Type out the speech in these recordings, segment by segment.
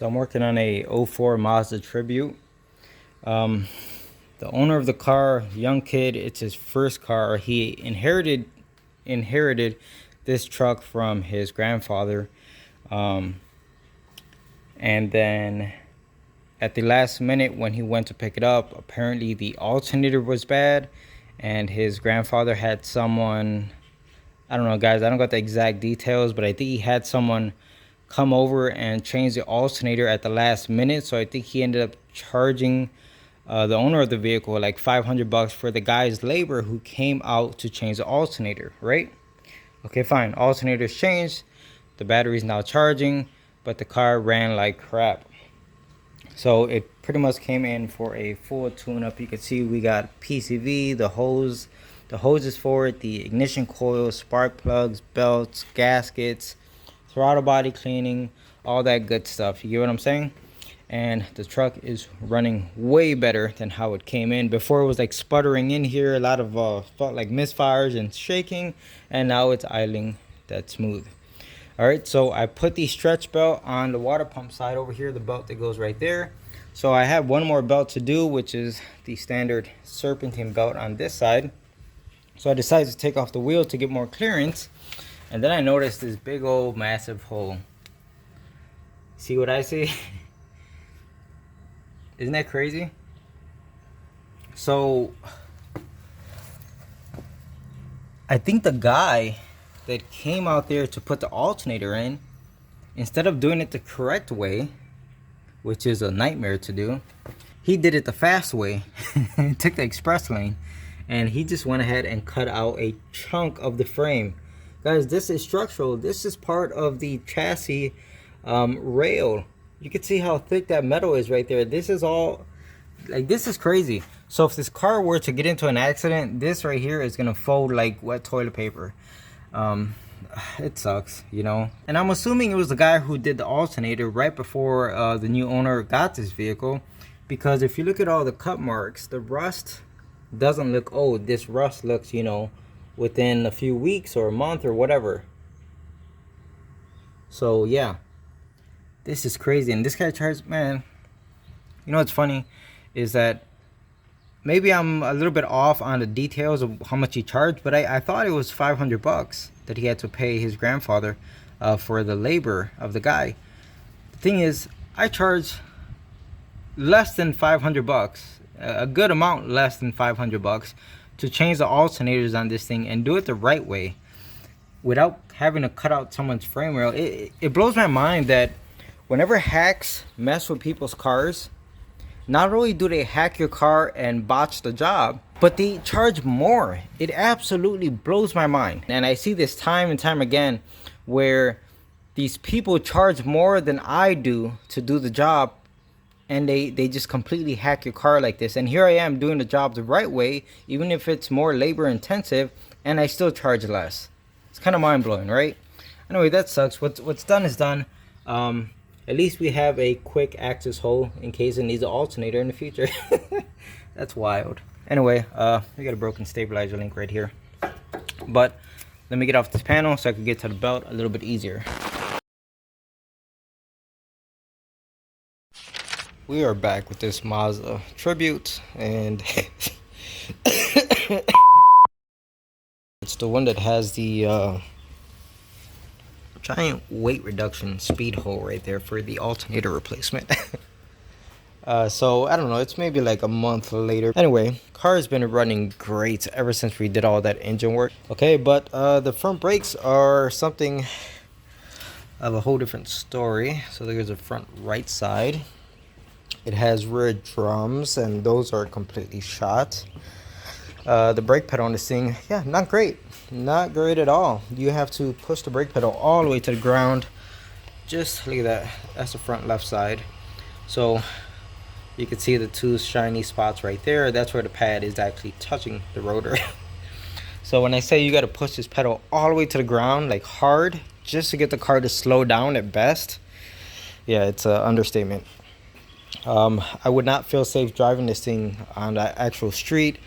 So I'm working on a '04 Mazda Tribute. The owner of the car, young kid, it's his first car. He inherited this truck from his grandfather. And then at the last minute when he went to pick it up, apparently the alternator was bad and his grandfather had someone, I don't know guys, I don't got the exact details, but I think he had someone come over and change the alternator at the last minute. So I think he ended up charging the owner of the vehicle like $500 for the guy's labor who came out to change the alternator, right? Okay, fine, alternator's changed, the battery's now charging, but the car ran like crap. So it pretty much came in for a full tune-up. You can see we got PCV, the hoses for it, the ignition coil, spark plugs, belts, gaskets, throttle body cleaning, all that good stuff. You get what I'm saying? And the truck is running way better than how it came in. Before it was like sputtering in here, a lot of felt like misfires and shaking, and now it's idling that smooth. All right, so I put the stretch belt on the water pump side over here, the belt that goes right there. So I have one more belt to do, which is the standard serpentine belt on this side. So I decided to take off the wheel to get more clearance, and then I noticed this big old massive hole. See what I see? Isn't that crazy? So I think the guy that came out there to put the alternator in, instead of doing it the correct way, which is a nightmare to do, he did it the fast way. Took the express lane, and he just went ahead and cut out a chunk of the frame. Guys, this is structural. This is part of the chassis rail. You can see how thick that metal is right there. This is all, like, this is crazy. So if this car were to get into an accident, this right here is gonna fold like wet toilet paper. It sucks, you know. And I'm assuming it was the guy who did the alternator right before the new owner got this vehicle, because if you look at all the cut marks, the rust doesn't look old. This rust looks, you know, within a few weeks or a month or whatever. So yeah, this is crazy. And this guy charged, man, you know what's funny is that maybe I'm a little bit off on the details of how much he charged, but I thought it was $500 that he had to pay his grandfather for the labor of the guy. The thing is, I charge less than $500, a good amount less than $500 to change the alternators on this thing and do it the right way without having to cut out someone's frame rail. It blows my mind that whenever hacks mess with people's cars, not only do they hack your car and botch the job, but they charge more. It absolutely blows my mind. And I see this time and time again where these people charge more than I do to do the job, and they just completely hack your car like this. And here I am doing the job the right way, even if it's more labor intensive, and I still charge less. It's kind of mind-blowing, right? Anyway, that sucks. What's done is done. At least we have a quick access hole in case it needs an alternator in the future. That's wild. Anyway, we got a broken stabilizer link right here. But let me get off this panel so I can get to the belt a little bit easier. We are back with this Mazda Tribute, and it's the one that has the giant weight reduction speed hole right there for the alternator replacement. So I don't know, it's maybe like a month later. Anyway, car has been running great ever since we did all that engine work. Okay, but the front brakes are something of a whole different story. So there's the front right side. It has rear drums, and those are completely shot. The brake pedal on this thing, yeah, not great. Not great at all. You have to push the brake pedal all the way to the ground. Just look at that. That's the front left side. So you can see the two shiny spots right there. That's where the pad is actually touching the rotor. So when I say you got to push this pedal all the way to the ground, like hard, just to get the car to slow down at best, yeah, it's an understatement. I would not feel safe driving this thing on the actual street.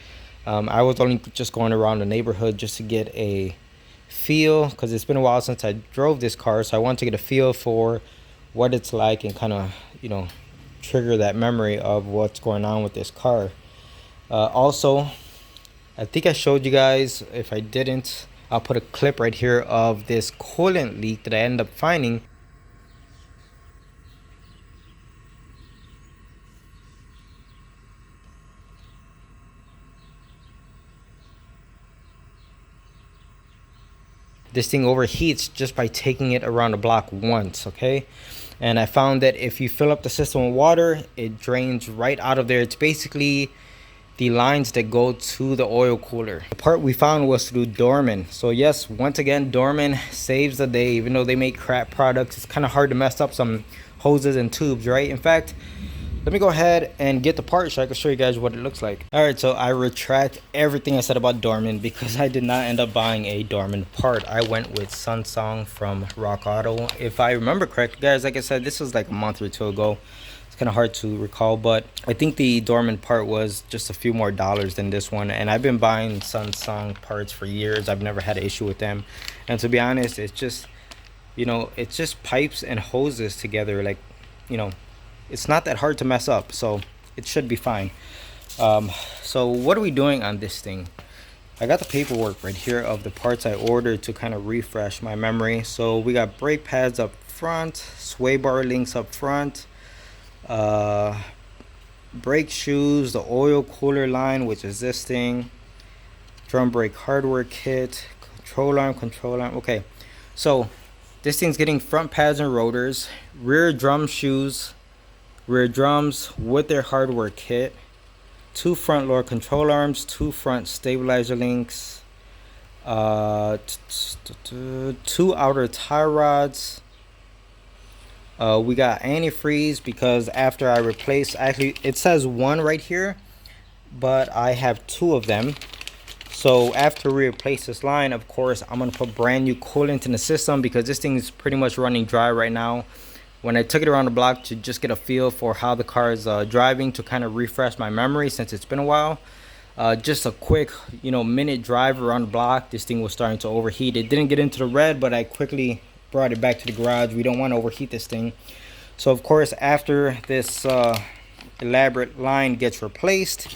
I was only just going around the neighborhood just to get a feel, because it's been a while since I drove this car, so I wanted to get a feel for what it's like and kind of, you know, trigger that memory of what's going on with this car. Also, I think I showed you guys. If I didn't, I'll put a clip right here of this coolant leak that I ended up finding. This thing overheats just by taking it around the block once, okay? And I found that if you fill up the system with water, it drains right out of there. It's basically the lines that go to the oil cooler. The part we found was through Dorman. So yes, once again, Dorman saves the day. Even though they make crap products, it's kind of hard to mess up some hoses and tubes, right? In fact, let me go ahead and get the part so I can show you guys what it looks like. All right, so I retract everything I said about Dorman because I did not end up buying a Dorman part. I went with Samsung from Rock Auto. If I remember correctly, guys, like I said, this was like a month or two ago. It's kind of hard to recall, but I think the Dorman part was just a few more dollars than this one. And I've been buying Samsung parts for years. I've never had an issue with them. And to be honest, it's just, you know, it's just pipes and hoses together. Like, you know, it's not that hard to mess up, so it should be fine. So what are we doing on this thing? I got the paperwork right here of the parts I ordered to kind of refresh my memory. So we got brake pads up front, sway bar links up front, brake shoes, the oil cooler line, which is this thing, drum brake hardware kit, control arm. Okay, so this thing's getting front pads and rotors, rear drum shoes, rear drums with their hardware kit, 2 front lower control arms, 2 front stabilizer links, 2 outer tie rods. We got antifreeze because after I replaced, actually it says 1 right here, but I have 2 of them. So after we replace this line, of course, I'm gonna put brand new coolant in the system because this thing is pretty much running dry right now. When I took it around the block to just get a feel for how the car is driving, to kind of refresh my memory since it's been a while, just a quick, you know, minute drive around the block, this thing was starting to overheat. It didn't get into the red, but I quickly brought it back to the garage. We don't want to overheat this thing. So of course, after this elaborate line gets replaced,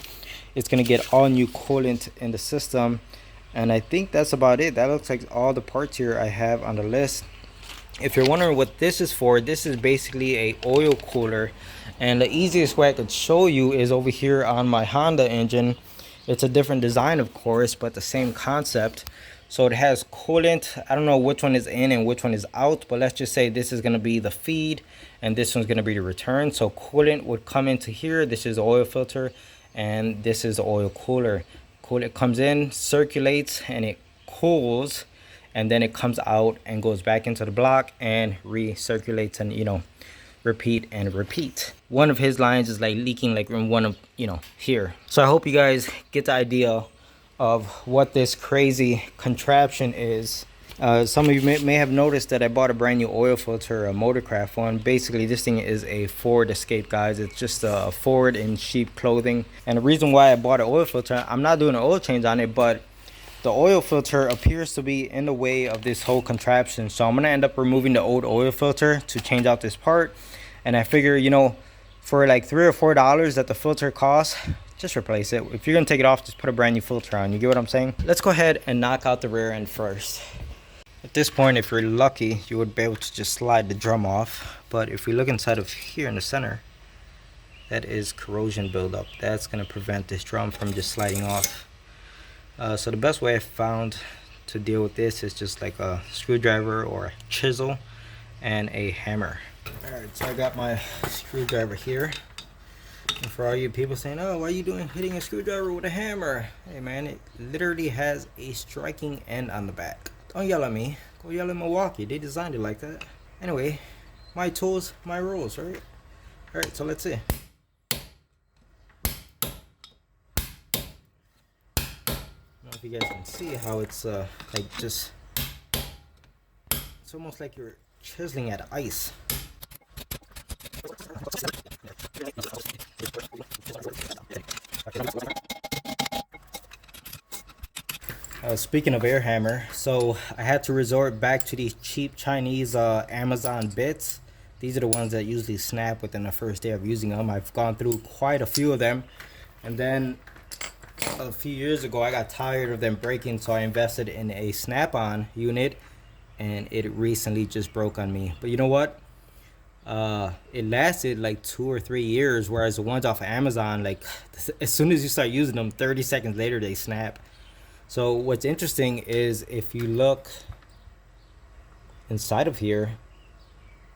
it's going to get all new coolant in the system. And I think that's about it. That looks like all the parts here I have on the list. If you're wondering what this is for, this is basically a oil cooler, and the easiest way I could show you is over here on my Honda engine. It's a different design, of course, but the same concept. So it has coolant. I don't know which one is in and which one is out, but let's just say this is going to be the feed and this one's going to be the return. So coolant would come into here. This is the oil filter and this is the oil cooler. Coolant comes in, circulates, and it cools, and then it comes out and goes back into the block and recirculates, and, you know, repeat and repeat. One of his lines is like leaking like in one of, you know, here. So I hope you guys get the idea of what this crazy contraption is. Some of you may have noticed that I bought a brand new oil filter, a Motorcraft one. Basically, this thing is a Ford Escape, guys. It's just a Ford in sheep clothing. And the reason why I bought an oil filter, I'm not doing an oil change on it, but the oil filter appears to be in the way of this whole contraption. So I'm going to end up removing the old oil filter to change out this part. And I figure, you know, for like $3 or $4 that the filter costs, just replace it. If you're going to take it off, just put a brand new filter on. You get what I'm saying? Let's go ahead and knock out the rear end first. At this point, if you're lucky, you would be able to just slide the drum off. But if we look inside of here in the center, that is corrosion buildup. That's going to prevent this drum from just sliding off. So the best way I found to deal with this is just like a screwdriver or a chisel and a hammer. Alright, so I got my screwdriver here. And for all you people saying, oh, why are you hitting a screwdriver with a hammer? Hey man, it literally has a striking end on the back. Don't yell at me. Go yell at Milwaukee. They designed it like that. Anyway, my tools, my rules, right? Alright, so let's see. If you guys can see how it's like just, it's almost like you're chiseling at ice. Speaking of air hammer, so I had to resort back to these cheap Chinese Amazon bits These are the ones that usually snap within the first day of using them. I've gone through quite a few of them, and then a few years ago I got tired of them breaking, so I invested in a snap-on unit, and it recently just broke on me. But you know what? It lasted like 2 or 3 years, whereas the ones off of Amazon, like as soon as you start using them, 30 seconds later they snap. So what's interesting is if you look inside of here,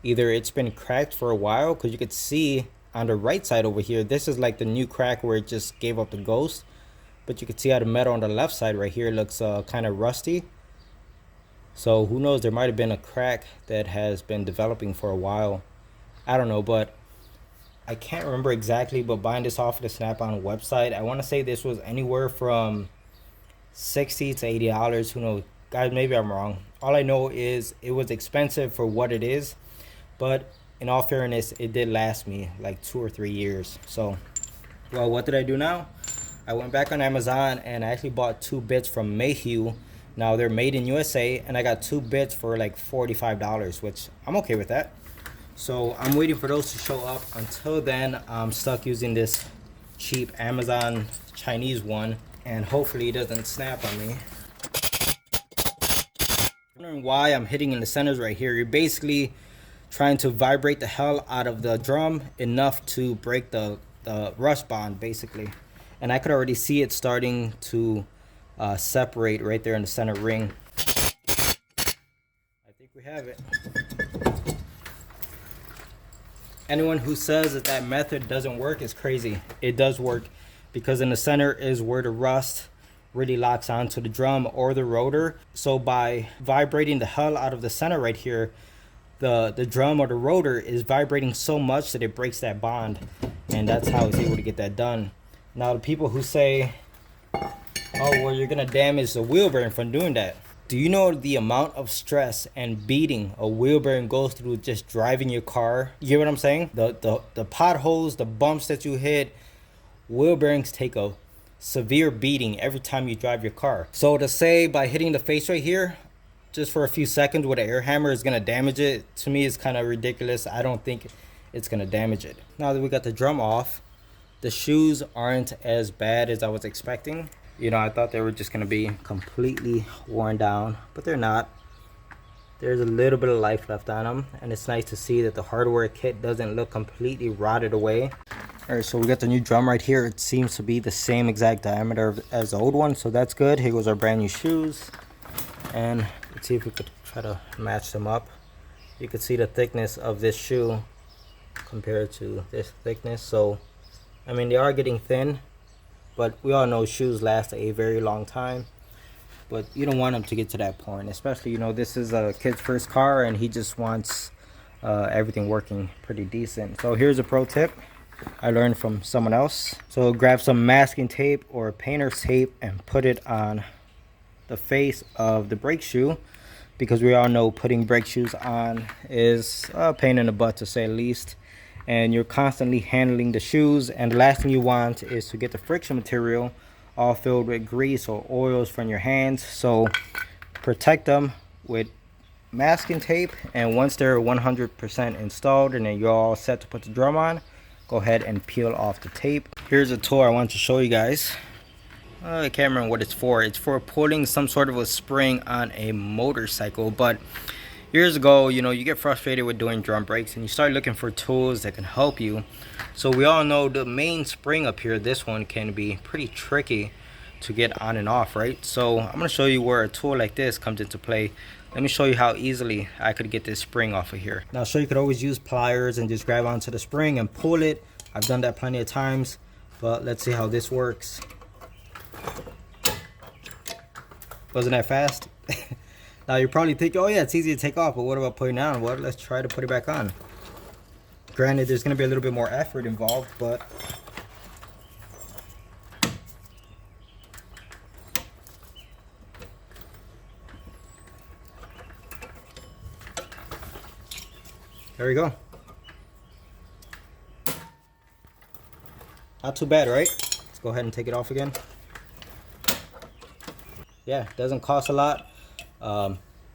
either it's been cracked for a while, because you could see on the right side over here, this is like the new crack where it just gave up the ghost, but you can see how the metal on the left side right here looks kind of rusty. So who knows, there might have been a crack that has been developing for a while. I don't know, but I can't remember exactly, but buying this off of the Snap-on website, I want to say this was anywhere from $60 to $80. Who knows, guys, maybe I'm wrong. All I know is it was expensive for what it is, but in all fairness, it did last me like 2 or 3 years. So, well, what did I do now? I went back on Amazon and I actually bought 2 bits from Mayhew. Now they're made in USA, and I got 2 bits for like $45, which I'm okay with that. So I'm waiting for those to show up. Until then, I'm stuck using this cheap Amazon Chinese one, and hopefully it doesn't snap on me. Wondering why I'm hitting in the centers right here. You're basically trying to vibrate the hell out of the drum enough to break the rust bond, basically. And I could already see it starting to separate right there in the center ring. I think we have it. Anyone who says that that method doesn't work is crazy. It does work, because in the center is where the rust really locks onto the drum or the rotor. So by vibrating the hell out of the center right here, the drum or the rotor is vibrating so much that it breaks that bond, and that's how it's able to get that done. Now the people who say, oh well, you're gonna damage the wheel bearing from doing that, do you know the amount of stress and beating a wheel bearing goes through just driving your car? You get what I'm saying? The potholes, the bumps that you hit, wheel bearings take a severe beating every time you drive your car. So to say by hitting the face right here just for a few seconds with an air hammer is gonna damage it, to me is kind of ridiculous. I don't think it's gonna damage it. Now that we got the drum off, the shoes aren't as bad as I was expecting. You know, I thought they were just gonna be completely worn down, but they're not. There's a little bit of life left on them, and it's nice to see that the hardware kit doesn't look completely rotted away. All right, so we got the new drum right here. It seems to be the same exact diameter as the old one, so that's good. Here goes our brand new shoes, and let's see if we could try to match them up. You can see the thickness of this shoe compared to this thickness. So, I mean, they are getting thin, but we all know shoes last a very long time. But you don't want them to get to that point, especially, you know, this is a kid's first car and he just wants everything working pretty decent. So here's a pro tip I learned from someone else. So grab some masking tape or painter's tape and put it on the face of the brake shoe, because we all know putting brake shoes on is a pain in the butt, to say the least. And you're constantly handling the shoes, and the last thing you want is to get the friction material all filled with grease or oils from your hands. So protect them with masking tape, and once they're 100% installed and then you're all set to put the drum on, go ahead and peel off the tape. Here's a tool I want to show you guys. I can't remember what it's for. It's for pulling some sort of a spring on a motorcycle. But years ago, you know, you get frustrated with doing drum brakes and you start looking for tools that can help you. So we all know the main spring up here, this one, can be pretty tricky to get on and off, right? So I'm going to show you where a tool like this comes into play. Let me show you how easily I could get this spring off of here. Now, so you could always use pliers and just grab onto the spring and pull it. I've done that plenty of times, but let's see how this works. Wasn't that fast? Now you're probably thinking, oh yeah, it's easy to take off, but what about putting it on? Well, let's try to put it back on. Granted, there's going to be a little bit more effort involved, but there we go. Not too bad, right? Let's go ahead and take it off again. Yeah, doesn't cost a lot.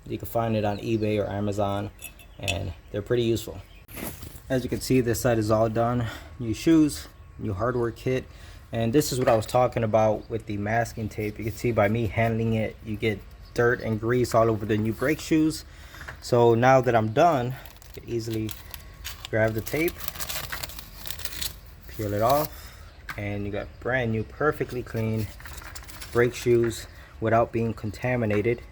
You can find it on eBay or Amazon, and they're pretty useful. As you can see, this side is all done. New shoes, new hardware kit. And this is what I was talking about with the masking tape. You can see by me handling it, you get dirt and grease all over the new brake shoes. So now that I'm done, I can easily grab the tape, peel it off, and you got brand new, perfectly clean brake shoes without being contaminated.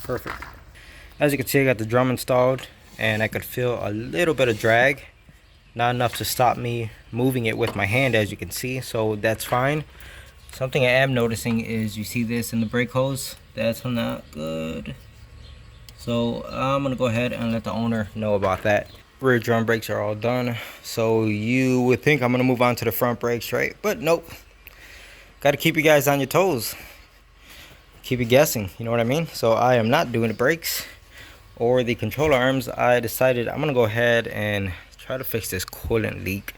Perfect. As you can see, I got the drum installed and I could feel a little bit of drag, not enough to stop me moving it with my hand, as you can see, so that's fine. Something I am noticing is, you see this in the brake hose, that's not good. So I'm gonna go ahead and let the owner know about that. Rear drum brakes are all done, so you would think I'm gonna move on to the front brakes, right? But nope, gotta keep you guys on your toes, keep you guessing, you know what I mean? So I am not doing the brakes or the control arms. I decided I'm gonna go ahead and try to fix this coolant leak,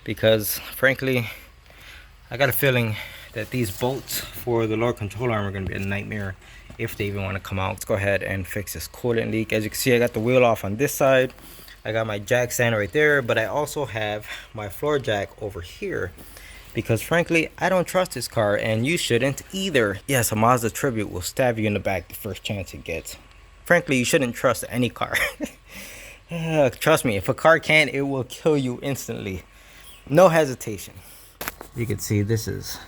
because frankly I got a feeling that these bolts for the lower control arm are gonna be a nightmare if they even want to come out. Let's go ahead and fix this coolant leak. As you can see, I got the wheel off on this side, I got my jack stand right there, but I also have my floor jack over here, because frankly I don't trust this car, and you shouldn't either. Yes, a Mazda Tribute will stab you in the back the first chance it gets. Frankly, you shouldn't trust any car. Trust me, if a car can, it will kill you instantly. No hesitation. You can see this is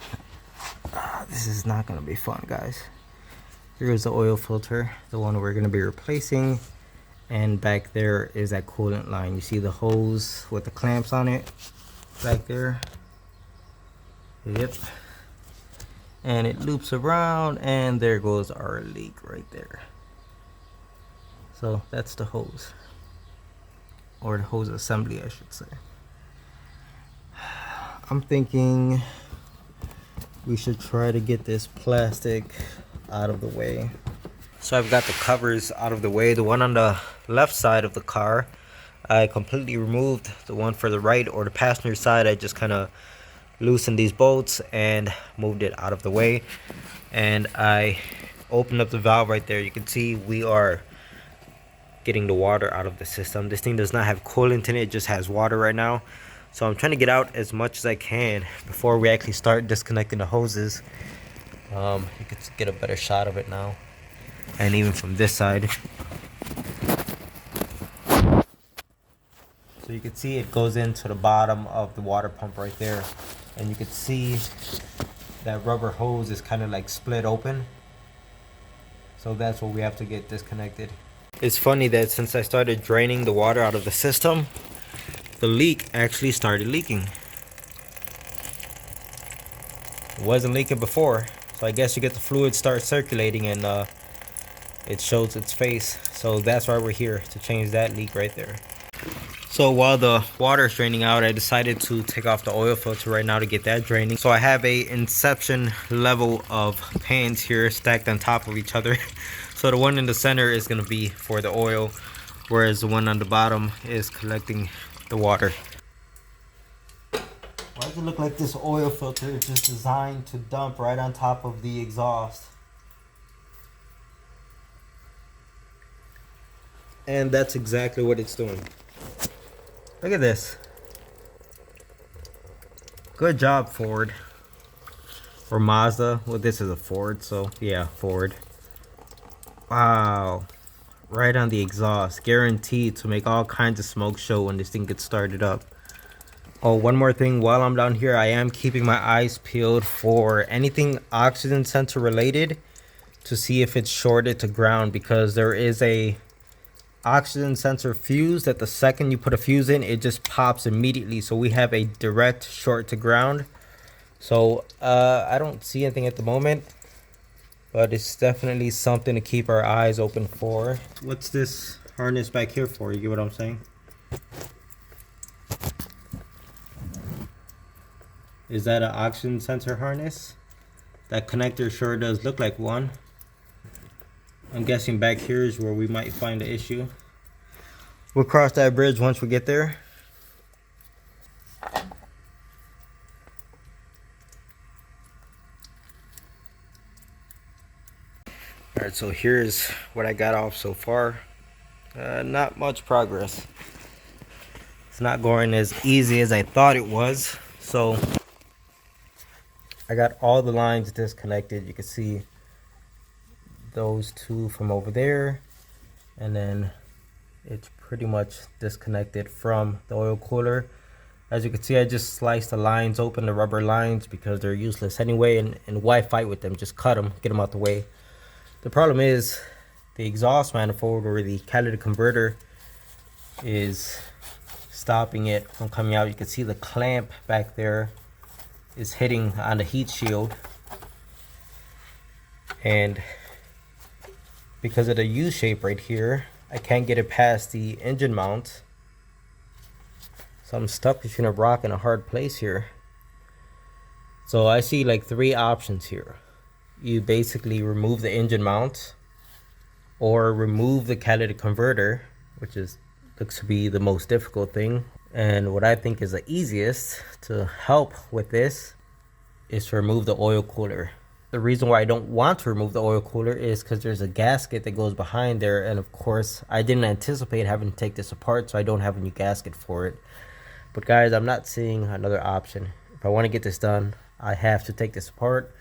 not gonna be fun, guys. Here's the oil filter, the one we're gonna be replacing, and back there is that coolant line. You see the hose with the clamps on it back there. Yep. And it loops around, and there goes our leak right there. So that's the hose, or the hose assembly, I should say. I'm thinking we should try to get this plastic out of the way. So I've got the covers out of the way. The one on the left side of the car, I completely removed. The one for the right, or the passenger side, I just kind of loosened these bolts and moved it out of the way. And I opened up the valve right there. You can see we are getting the water out of the system. This thing does not have coolant in it, it just has water right now. So I'm trying to get out as much as I can before we actually start disconnecting the hoses. You can get a better shot of it now, and even from this side. So you can see it goes into the bottom of the water pump right there, and you can see that rubber hose is kind of like split open. So that's what we have to get disconnected. It's funny that since I started draining the water out of the system, the leak actually started leaking. It wasn't leaking before, so I guess you get the fluid start circulating, and it shows its face. So that's why we're here, to change that leak right there. So while the water is draining out, I decided to take off the oil filter right now to get that draining. So I have a inception level of pans here stacked on top of each other. So the one in the center is going to be for the oil, whereas the one on the bottom is collecting the water. Why does it look like this oil filter is just designed to dump right on top of the exhaust? And that's exactly what it's doing. Look at this. Good job, Ford. Or Mazda. Well, this is a Ford, so yeah, Ford. Wow. Right on the exhaust. Guaranteed to make all kinds of smoke show when this thing gets started up. Oh, one more thing. While I'm down here, I am keeping my eyes peeled for anything oxygen sensor related, to see if it's shorted to ground, because there is a oxygen sensor fuse that the second you put a fuse in, it just pops immediately. So we have a direct short to ground. So I don't see anything at the moment, but it's definitely something to keep our eyes open for. What's this harness back here for? You get what I'm saying? Is that an oxygen sensor harness? That connector sure does look like one. I'm guessing back here is where we might find the issue. We'll cross that bridge once we get there. All right, so here's what I got off so far. Not much progress. It's not going as easy as I thought it was. So I got all the lines disconnected. You can see those two from over there, and then it's pretty much disconnected from the oil cooler. As you can see, I just sliced the lines open, the rubber lines, because they're useless anyway, and why fight with them? Just cut them, get them out the way. The problem is the exhaust manifold, or the catalytic converter, is stopping it from coming out. You can see the clamp back there is hitting on the heat shield, and because of the U shape right here, I can't get it past the engine mount. So I'm stuck between a rock and a hard place here. So I see like three options here. You basically remove the engine mount, or remove the catalytic converter, which looks to be the most difficult thing. And what I think is the easiest to help with this is to remove the oil cooler. The reason why I don't want to remove the oil cooler is because there's a gasket that goes behind there, and of course I didn't anticipate having to take this apart, so I don't have a new gasket for it. But guys, I'm not seeing another option. If I want to get this done, I have to take this apart.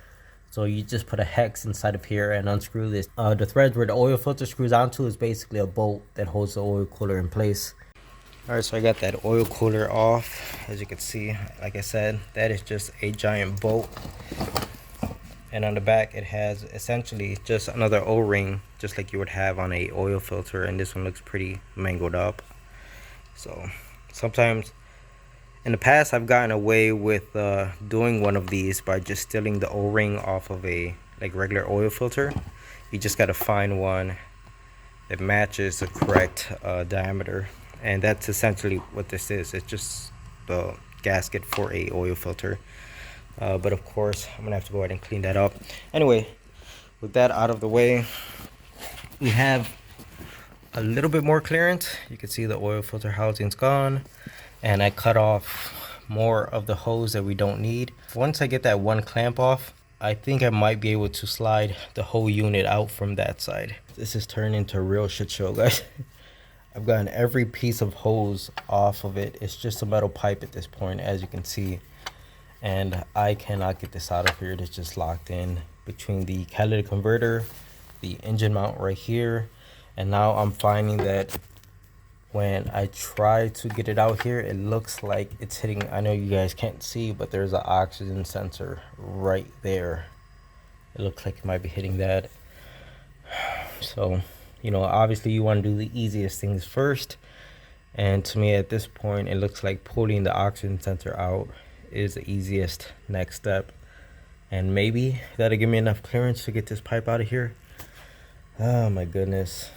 So you just put a hex inside of here and unscrew this. The thread where the oil filter screws onto is basically a bolt that holds the oil cooler in place. All right, so I got that oil cooler off. As you can see, like I said, that is just a giant bolt. And on the back, it has essentially just another O-ring, just like you would have on a oil filter. And this one looks pretty mangled up. So sometimes in the past, I've gotten away with doing one of these by just stealing the O-ring off of a regular oil filter. You just got to find one that matches the correct diameter, and that's essentially what this is. It's just the gasket for a oil filter. But of course, I'm gonna have to go ahead and clean that up. Anyway, with that out of the way, we have a little bit more clearance. You can see the oil filter housing's gone, and I cut off more of the hose that we don't need. Once I get that one clamp off, I think I might be able to slide the whole unit out from that side. This is turning into a real shit show, guys. I've gotten every piece of hose off of it. It's just a metal pipe at this point, as you can see. And I cannot get this out of here. It's just locked in between the catalytic converter, the engine mount right here. And now I'm finding that when I try to get it out here, it looks like it's hitting, I know you guys can't see, but there's an oxygen sensor right there. It looks like it might be hitting that. So, you know, obviously you want to do the easiest things first. And to me at this point, it looks like pulling the oxygen sensor out is the easiest next step. And maybe that'll give me enough clearance to get this pipe out of here. Oh my goodness.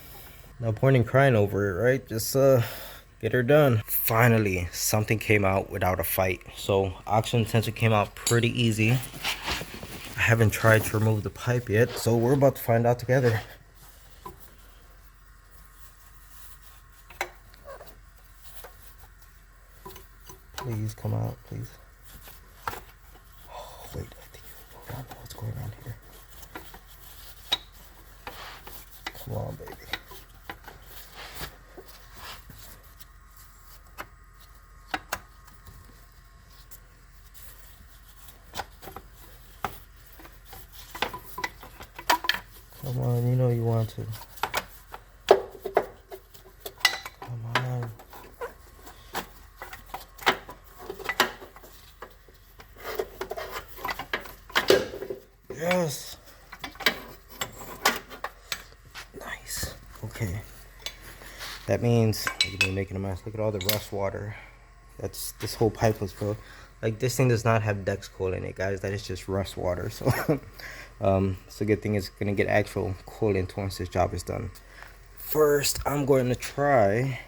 No point in crying over it, right? Just get her done. Finally, something came out without a fight. So oxygen sensor came out pretty easy. I haven't tried to remove the pipe yet, so we're about to find out together. Please come out, please. Oh, wait, I think I don't know what's going on here. Come on, baby. Come on, you know you want to. Come on. Yes. Nice. Okay. That means, look at me making a mess. Look at all the rust water. This whole pipe was full. Like, this thing does not have Dex coil in it, guys. That is just rust water. So it's a good thing it's gonna get actual coolant once this job is done. First, I'm going to try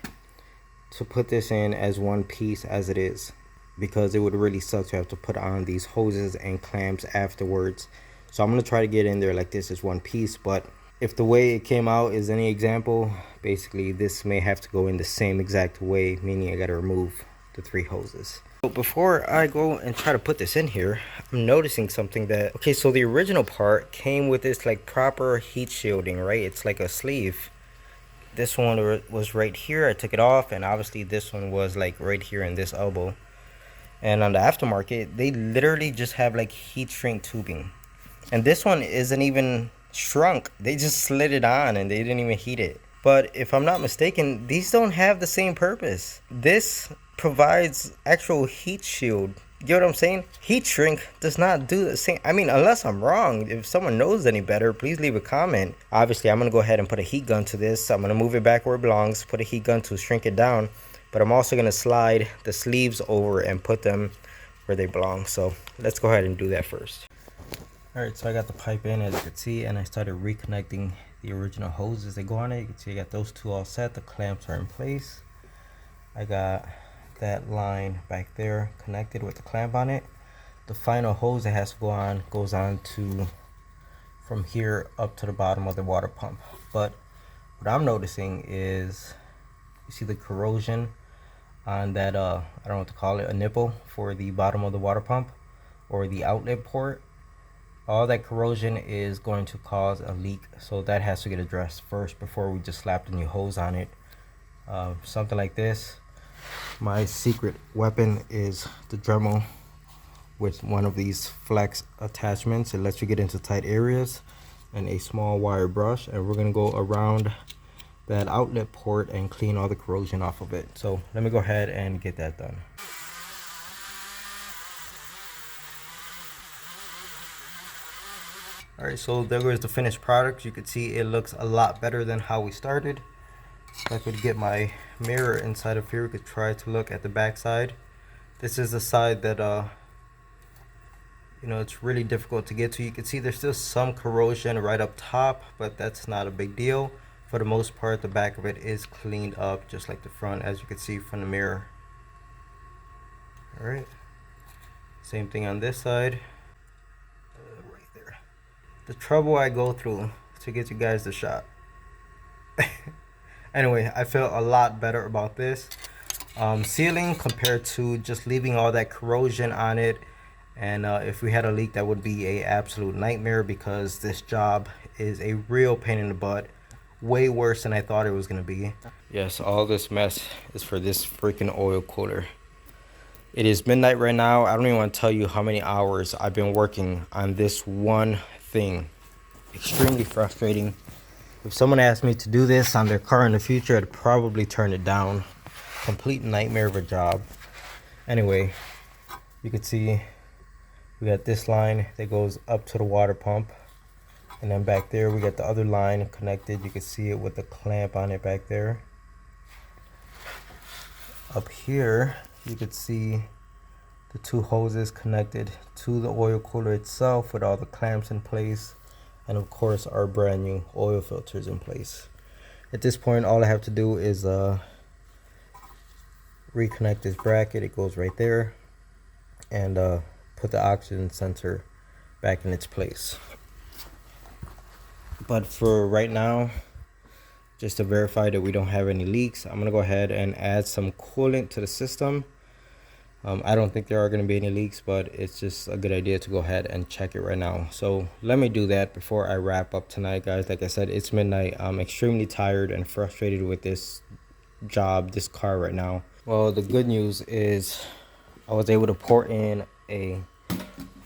to put this in as one piece as it is, because it would really suck to have to put on these hoses and clamps afterwards. So I'm gonna try to get in there like this as one piece. But if the way it came out is any example, basically this may have to go in the same exact way, meaning I gotta remove the 3 hoses. So before I go and try to put this in here, I'm noticing something that, okay, so the original part came with this like proper heat shielding, right? It's like a sleeve. This one was right here. I took it off, and obviously this one was like right here in this elbow. And on the aftermarket, they literally just have like heat shrink tubing. And this one isn't even shrunk. They just slid it on and they didn't even heat it. But if I'm not mistaken, these don't have the same purpose. This provides actual heat shield. You get what I'm saying? Heat shrink does not do the same. I mean, unless I'm wrong. If someone knows any better, please leave a comment. Obviously, I'm going to go ahead and put a heat gun to this. I'm going to move it back where it belongs, put a heat gun to shrink it down. But I'm also going to slide the sleeves over and put them where they belong. So let's go ahead and do that first. Alright, so I got the pipe in, as you can see, and I started reconnecting the original hoses that go on it. You can see I got those two all set. The clamps are in place. I got that line back there connected with the clamp on it. The final hose that has to go on goes on to from here up to the bottom of the water pump. But what I'm noticing is, you see the corrosion on that, I don't know what to call it, a nipple for the bottom of the water pump or the outlet port. All that corrosion is going to cause a leak, so that has to get addressed first before we just slap the new hose on it. Something like this. My secret weapon is the Dremel with one of these flex attachments. It lets you get into tight areas, and a small wire brush, and we're going to go around that outlet port and clean all the corrosion off of it. So let me go ahead and get that done. Alright, so there goes the finished product. You can see it looks a lot better than how we started. If I could get my mirror inside of here, we could try to look at the back side. This is the side that you know, it's really difficult to get to. You can see there's still some corrosion right up top, but that's not a big deal. For the most part, the back of it is cleaned up just like the front, as you can see from the mirror. Alright, same thing on this side. Right there. The trouble I go through to get you guys the shot. Anyway, I feel a lot better about this sealing compared to just leaving all that corrosion on it. And if we had a leak, that would be a absolute nightmare, because this job is a real pain in the butt. Way worse than I thought it was going to be. Yes, all this mess is for this freaking oil cooler. It is midnight right now. I don't even want to tell you how many hours I've been working on this one thing. Extremely frustrating. If someone asked me to do this on their car in the future, I'd probably turn it down. Complete nightmare of a job. Anyway, you can see we got this line that goes up to the water pump. And then back there we got the other line connected. You can see it with the clamp on it back there. Up here you could see the two hoses connected to the oil cooler itself with all the clamps in place, and of course our brand new oil filters in place. At this point, all I have to do is reconnect this bracket. It goes right there, and put the oxygen sensor back in its place. But for right now, just to verify that we don't have any leaks, I'm gonna go ahead and add some coolant to the system. I don't think there are going to be any leaks, but it's just a good idea to go ahead and check it right now. So let me do that before I wrap up tonight, guys. Like I said, it's midnight. I'm extremely tired and frustrated with this job, this car right now. Well, the good news is I was able to pour in a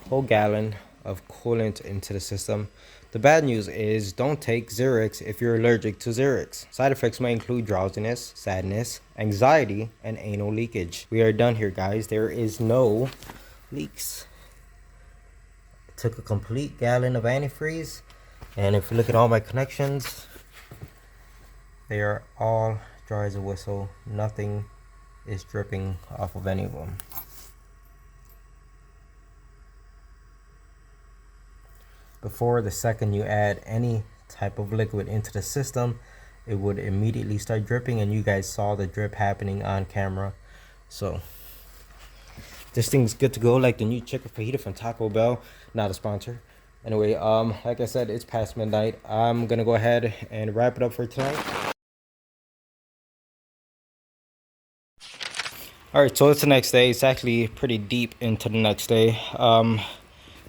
whole gallon of coolant into the system. The bad news is don't take Xerix if you're allergic to Xerix. Side effects may include drowsiness, sadness, anxiety, and anal leakage. We are done here, guys. There is no leaks. I took a complete gallon of antifreeze, and if you look at all my connections, they are all dry as a whistle. Nothing is dripping off of any of them. Before, the second you add any type of liquid into the system, it would immediately start dripping, and you guys saw the drip happening on camera. So this thing's good to go, like the new chicken fajita from Taco Bell. Not a sponsor. Anyway, like I said, it's past midnight. I'm gonna go ahead and wrap it up for tonight. All right, so it's the next day. It's actually pretty deep into the next day.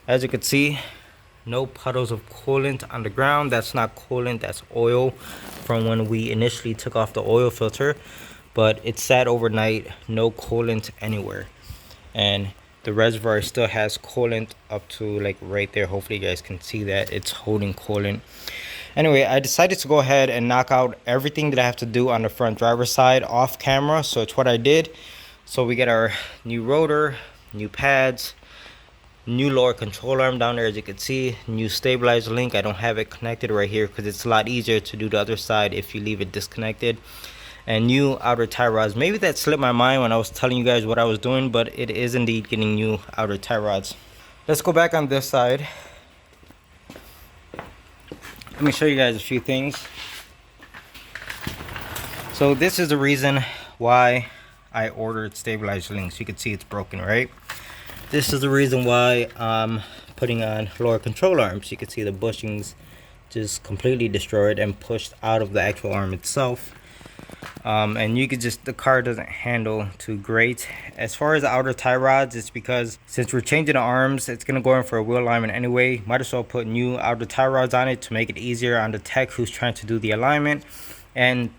As you can see, no puddles of coolant on the ground. That's not coolant, that's oil from when we initially took off the oil filter. But it sat overnight, no coolant anywhere. And the reservoir still has coolant up to like right there. Hopefully you guys can see that it's holding coolant. Anyway, I decided to go ahead and knock out everything that I have to do on the front driver's side off camera. So it's what I did. So we get our new rotor, new pads, new lower control arm down there, as you can see, new stabilizer link. I don't have it connected right here because it's a lot easier to do the other side if you leave it disconnected. And new outer tie rods. Maybe that slipped my mind when I was telling you guys what I was doing, but it is indeed getting new outer tie rods. Let's go back on this side. Let me show you guys a few things. So this is the reason why I ordered stabilizer links. You can see it's broken, right? This is the reason why I'm putting on lower control arms. You can see the bushings just completely destroyed and pushed out of the actual arm itself. And you could just, the car doesn't handle too great. As far as the outer tie rods, it's because since we're changing the arms, it's gonna go in for a wheel alignment anyway. Might as well put new outer tie rods on it to make it easier on the tech who's trying to do the alignment. And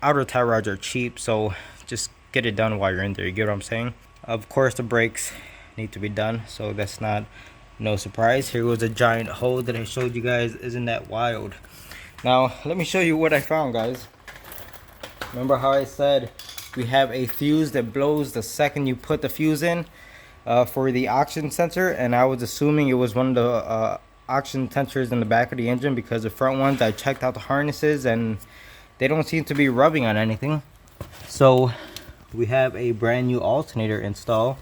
outer tie rods are cheap, so just get it done while you're in there. You get what I'm saying? Of course, the brakes need to be done, so that's not no surprise. Here was a giant hole that I showed you guys. Isn't that wild? Now let me show you what I found, guys. Remember how I said we have a fuse that blows the second you put the fuse in for the oxygen sensor, and I was assuming it was one of the oxygen sensors in the back of the engine, because the front ones, I checked out the harnesses and they don't seem to be rubbing on anything. So we have a brand new alternator installed,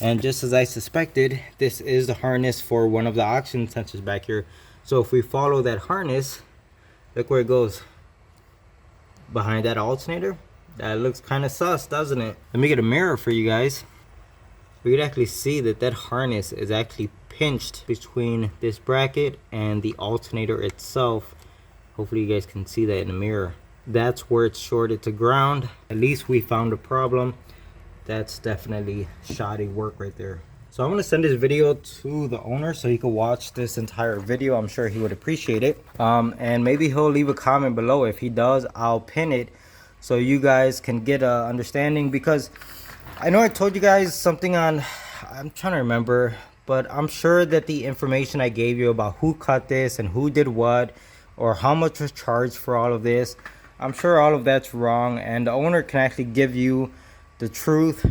and just as I suspected, this is the harness for one of the oxygen sensors back here. So if we follow that harness, look where it goes, behind that alternator. That looks kind of sus, doesn't it? Let me get a mirror for you guys. We could actually see that that harness is actually pinched between this bracket and the alternator itself. Hopefully you guys can see that in the mirror. That's where it's shorted to ground. At least we found a problem. That's definitely shoddy work right there. So I'm gonna send this video to the owner so he can watch this entire video. I'm sure he would appreciate it. And maybe he'll leave a comment below. If he does, I'll pin it so you guys can get a understanding, because I know I told you guys something on, I'm trying to remember, but I'm sure that the information I gave you about who cut this and who did what, or how much was charged for all of this, I'm sure all of that's wrong, and the owner can actually give you the truth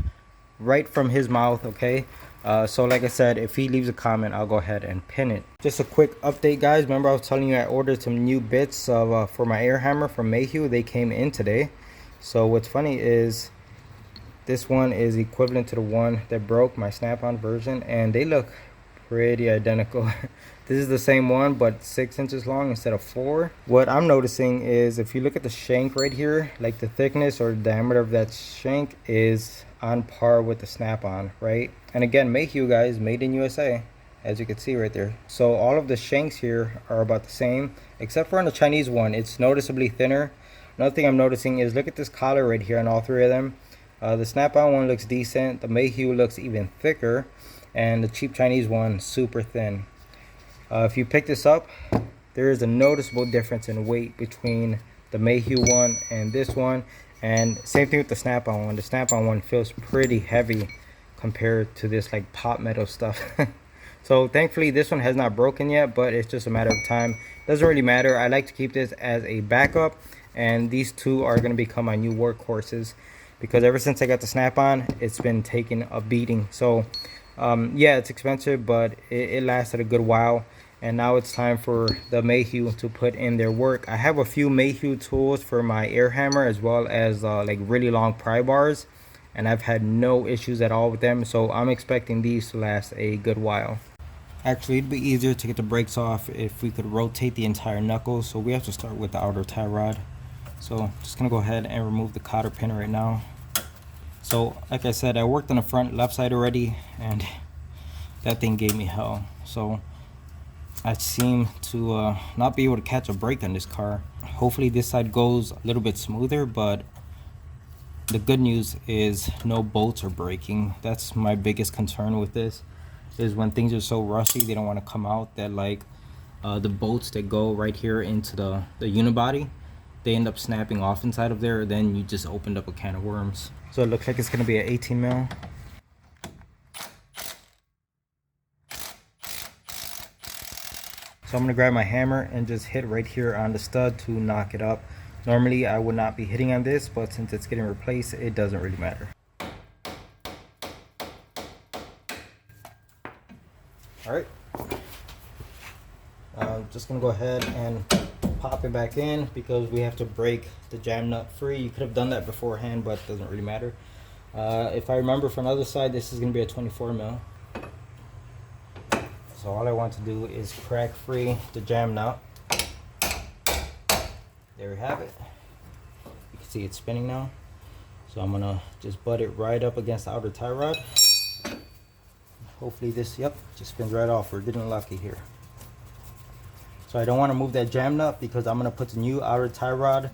right from his mouth, okay? So like I said, if he leaves a comment, I'll go ahead and pin it. Just a quick update, guys. Remember I was telling you I ordered some new bits of for my air hammer from Mayhew. They came in today. So what's funny is this one is equivalent to the one that broke, my snap-on version, and they look pretty identical. This is the same one, but 6 inches long instead of 4. What I'm noticing is if you look at the shank right here, like the thickness or diameter of that shank is on par with the snap-on, right? And again, Mayhew, guys, made in USA, as you can see right there. So all of the shanks here are about the same, except for on the Chinese one, it's noticeably thinner. Another thing I'm noticing is look at this collar right here on all three of them. The snap-on one looks decent, the Mayhew looks even thicker, and the cheap Chinese one super thin. If you pick this up, there is a noticeable difference in weight between the Mayhew one and this one, and same thing with the snap-on one. The snap-on one feels pretty heavy compared to this like pop metal stuff. So thankfully this one has not broken yet, but it's just a matter of time. Doesn't really matter. I like to keep this as a backup, and these two are going to become my new workhorses, because ever since I got the snap-on, it's been taking a beating. So yeah, it's expensive, but it lasted a good while. And now it's time for the Mayhew to put in their work. I have a few Mayhew tools for my air hammer, as well as like really long pry bars, and I've had no issues at all with them. So I'm expecting these to last a good while. Actually, it'd be easier to get the brakes off if we could rotate the entire knuckle. So we have to start with the outer tie rod. So just gonna go ahead and remove the cotter pin right now. So like I said, I worked on the front left side already, and that thing gave me hell. So I seem to not be able to catch a brake on this car. Hopefully this side goes a little bit smoother, but The good news is no bolts are breaking. That's my biggest concern with this, is when things are so rusty, they don't want to come out, that like the bolts that go right here into the unibody, they end up snapping off inside of there. Then you just opened up a can of worms. So it looks like it's going to be an 18 mil. So I'm going to grab my hammer and just hit right here on the stud to knock it up. Normally I would not be hitting on this, but since it's getting replaced, it doesn't really matter. Alright, just going to go ahead and pop it back in because we have to break the jam nut free. You could have done that beforehand, but it doesn't really matter. If I remember from the other side, this is going to be a 24 mil. So all I want to do is crack free the jam nut. There we have it. You can see it's spinning now. So I'm gonna just butt it right up against the outer tie rod. Hopefully this, yep, just spins right off. We're getting lucky here. So I don't want to move that jam nut because I'm gonna put the new outer tie rod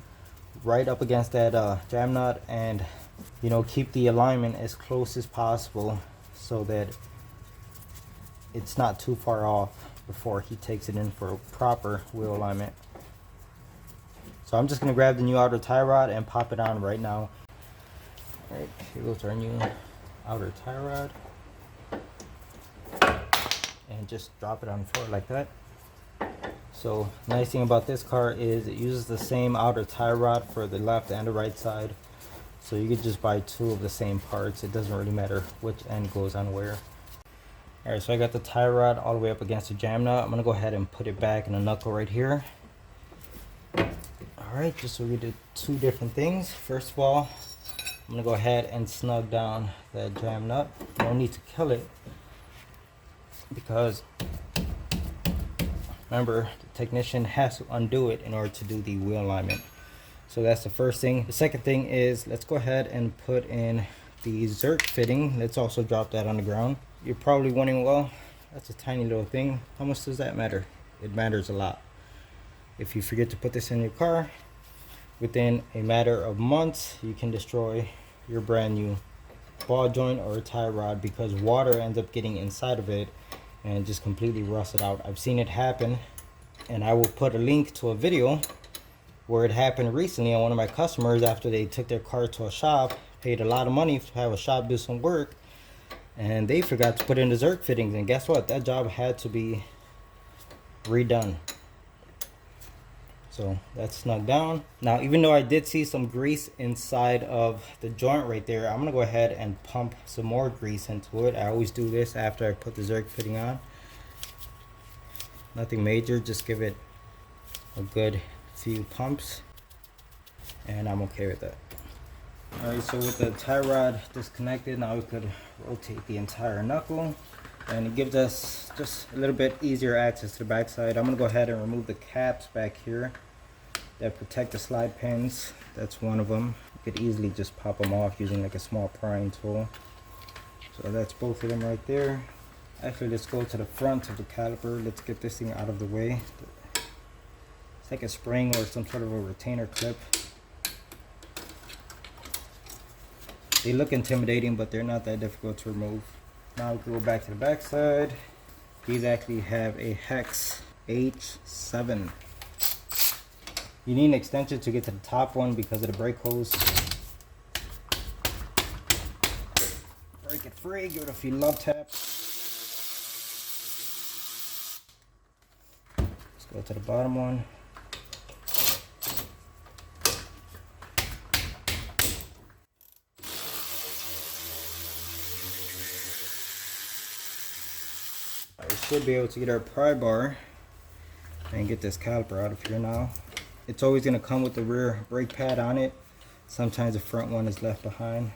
right up against that jam nut, and you know, keep the alignment as close as possible so that it's not too far off before he takes it in for a proper wheel alignment. So I'm just going to grab the new outer tie rod and pop it on right now. Alright, here goes our new outer tie rod. And just drop it on the floor like that. So nice thing about this car is it uses the same outer tie rod for the left and the right side. So you could just buy two of the same parts. It doesn't really matter which end goes on where. Alright, so I got the tie rod all the way up against the jam nut. I'm going to go ahead and put it back in the knuckle right here. Alright, just so we did two different things. First of all, I'm going to go ahead and snug down that jam nut. No need to kill it because remember, the technician has to undo it in order to do the wheel alignment. So that's the first thing. The second thing is, let's go ahead and put in the Zerk fitting. Let's also drop that on the ground. You're probably wondering, well, that's a tiny little thing. How much does that matter? It matters a lot. If you forget to put this in your car, within a matter of months, you can destroy your brand new ball joint or a tie rod because water ends up getting inside of it and just completely rust it out. I've seen it happen, and I will put a link to a video where it happened recently on one of my customers after they took their car to a shop, paid a lot of money to have a shop do some work, and they forgot to put in the Zerk fittings, and guess what? That job had to be redone. So that's snug down. Now, even though I did see some grease inside of the joint right there, I'm gonna go ahead and pump some more grease into it. I always do this after I put the Zerk fitting on. Nothing major, just give it a good few pumps and I'm okay with that. Alright, so with the tie rod disconnected, now we could rotate the entire knuckle, and it gives us just a little bit easier access to the backside. I'm going to go ahead and remove the caps back here that protect the slide pins. That's one of them. You could easily just pop them off using like a small prying tool. So that's both of them right there. Actually, let's go to the front of the caliper. Let's get this thing out of the way. It's like a spring or some sort of a retainer clip. They look intimidating, but they're not that difficult to remove. Now we can go back to the back side. These actually have a hex H7. You need an extension to get to the top one because of the brake hose. Break it free, give it a few love taps. Let's go to the bottom one. We should be able to get our pry bar and get this caliper out of here now. It's always going to come with the rear brake pad on it. Sometimes the front one is left behind.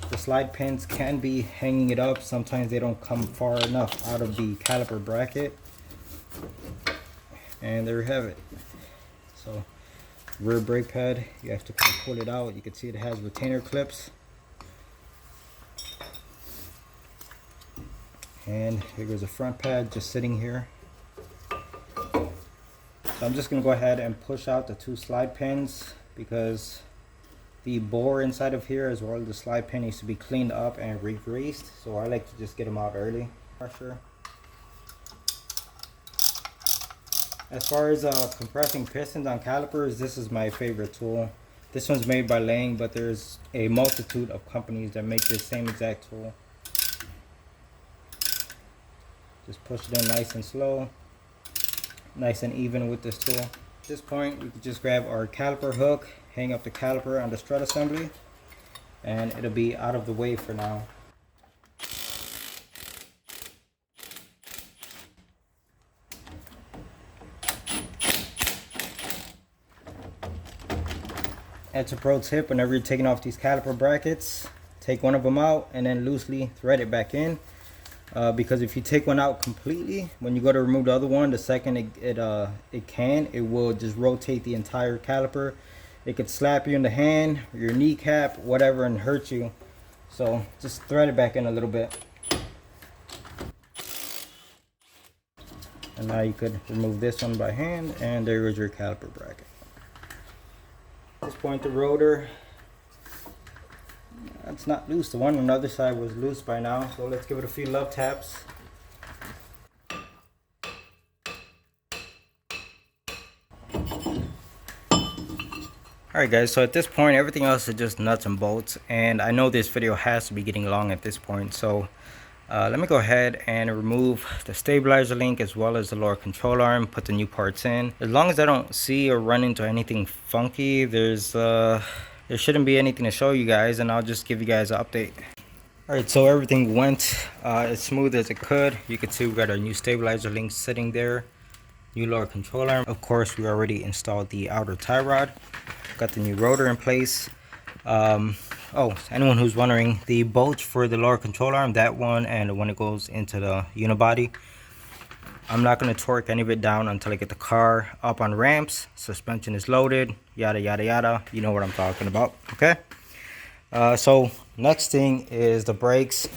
The slide pins can be hanging it up. Sometimes they don't come far enough out of the caliper bracket. And there you have it. So rear brake pad, you have to kind of pull it out. You can see it has retainer clips. And here goes the front pad just sitting here. So I'm just gonna go ahead and push out the 2 slide pins because the bore inside of here as well as the slide pin needs to be cleaned up and re-greased. So I like to just get them out early. Pressure. As far as compressing pistons on calipers, this is my favorite tool. This one's made by Lang, but there's a multitude of companies that make this same exact tool. Just push it in nice and slow, nice and even with this tool. At this point, we can just grab our caliper hook, hang up the caliper on the strut assembly, and it'll be out of the way for now. That's a pro tip: whenever you're taking off these caliper brackets, take one of them out and then loosely thread it back in. Because if you take one out completely, when you go to remove the other one, the second it will just rotate the entire caliper. It could slap you in the hand, your kneecap, whatever, and hurt you. So just thread it back in a little bit. And now you could remove this one by hand, and there is your caliper bracket. At this point, the rotor, it's not loose. The one on the other side was loose by now, so let's give it a few love taps. Alright guys, so at this point everything else is just nuts and bolts, and I know this video has to be getting long at this point, so let me go ahead and remove the stabilizer link as well as the lower control arm, put the new parts in. As long as I don't see or run into anything funky, there shouldn't be anything to show you guys, and I'll just give you guys an update. Alright, so everything went as smooth as it could. You can see we got our new stabilizer link sitting there, new lower control arm. Of course, we already installed the outer tie rod, got the new rotor in place. Oh, anyone who's wondering, the bolts for the lower control arm, that one and when it goes into the unibody, I'm not going to torque any of it down until I get the car up on ramps, suspension is loaded, yada yada yada. You know what I'm talking about, okay? So next thing is the brakes.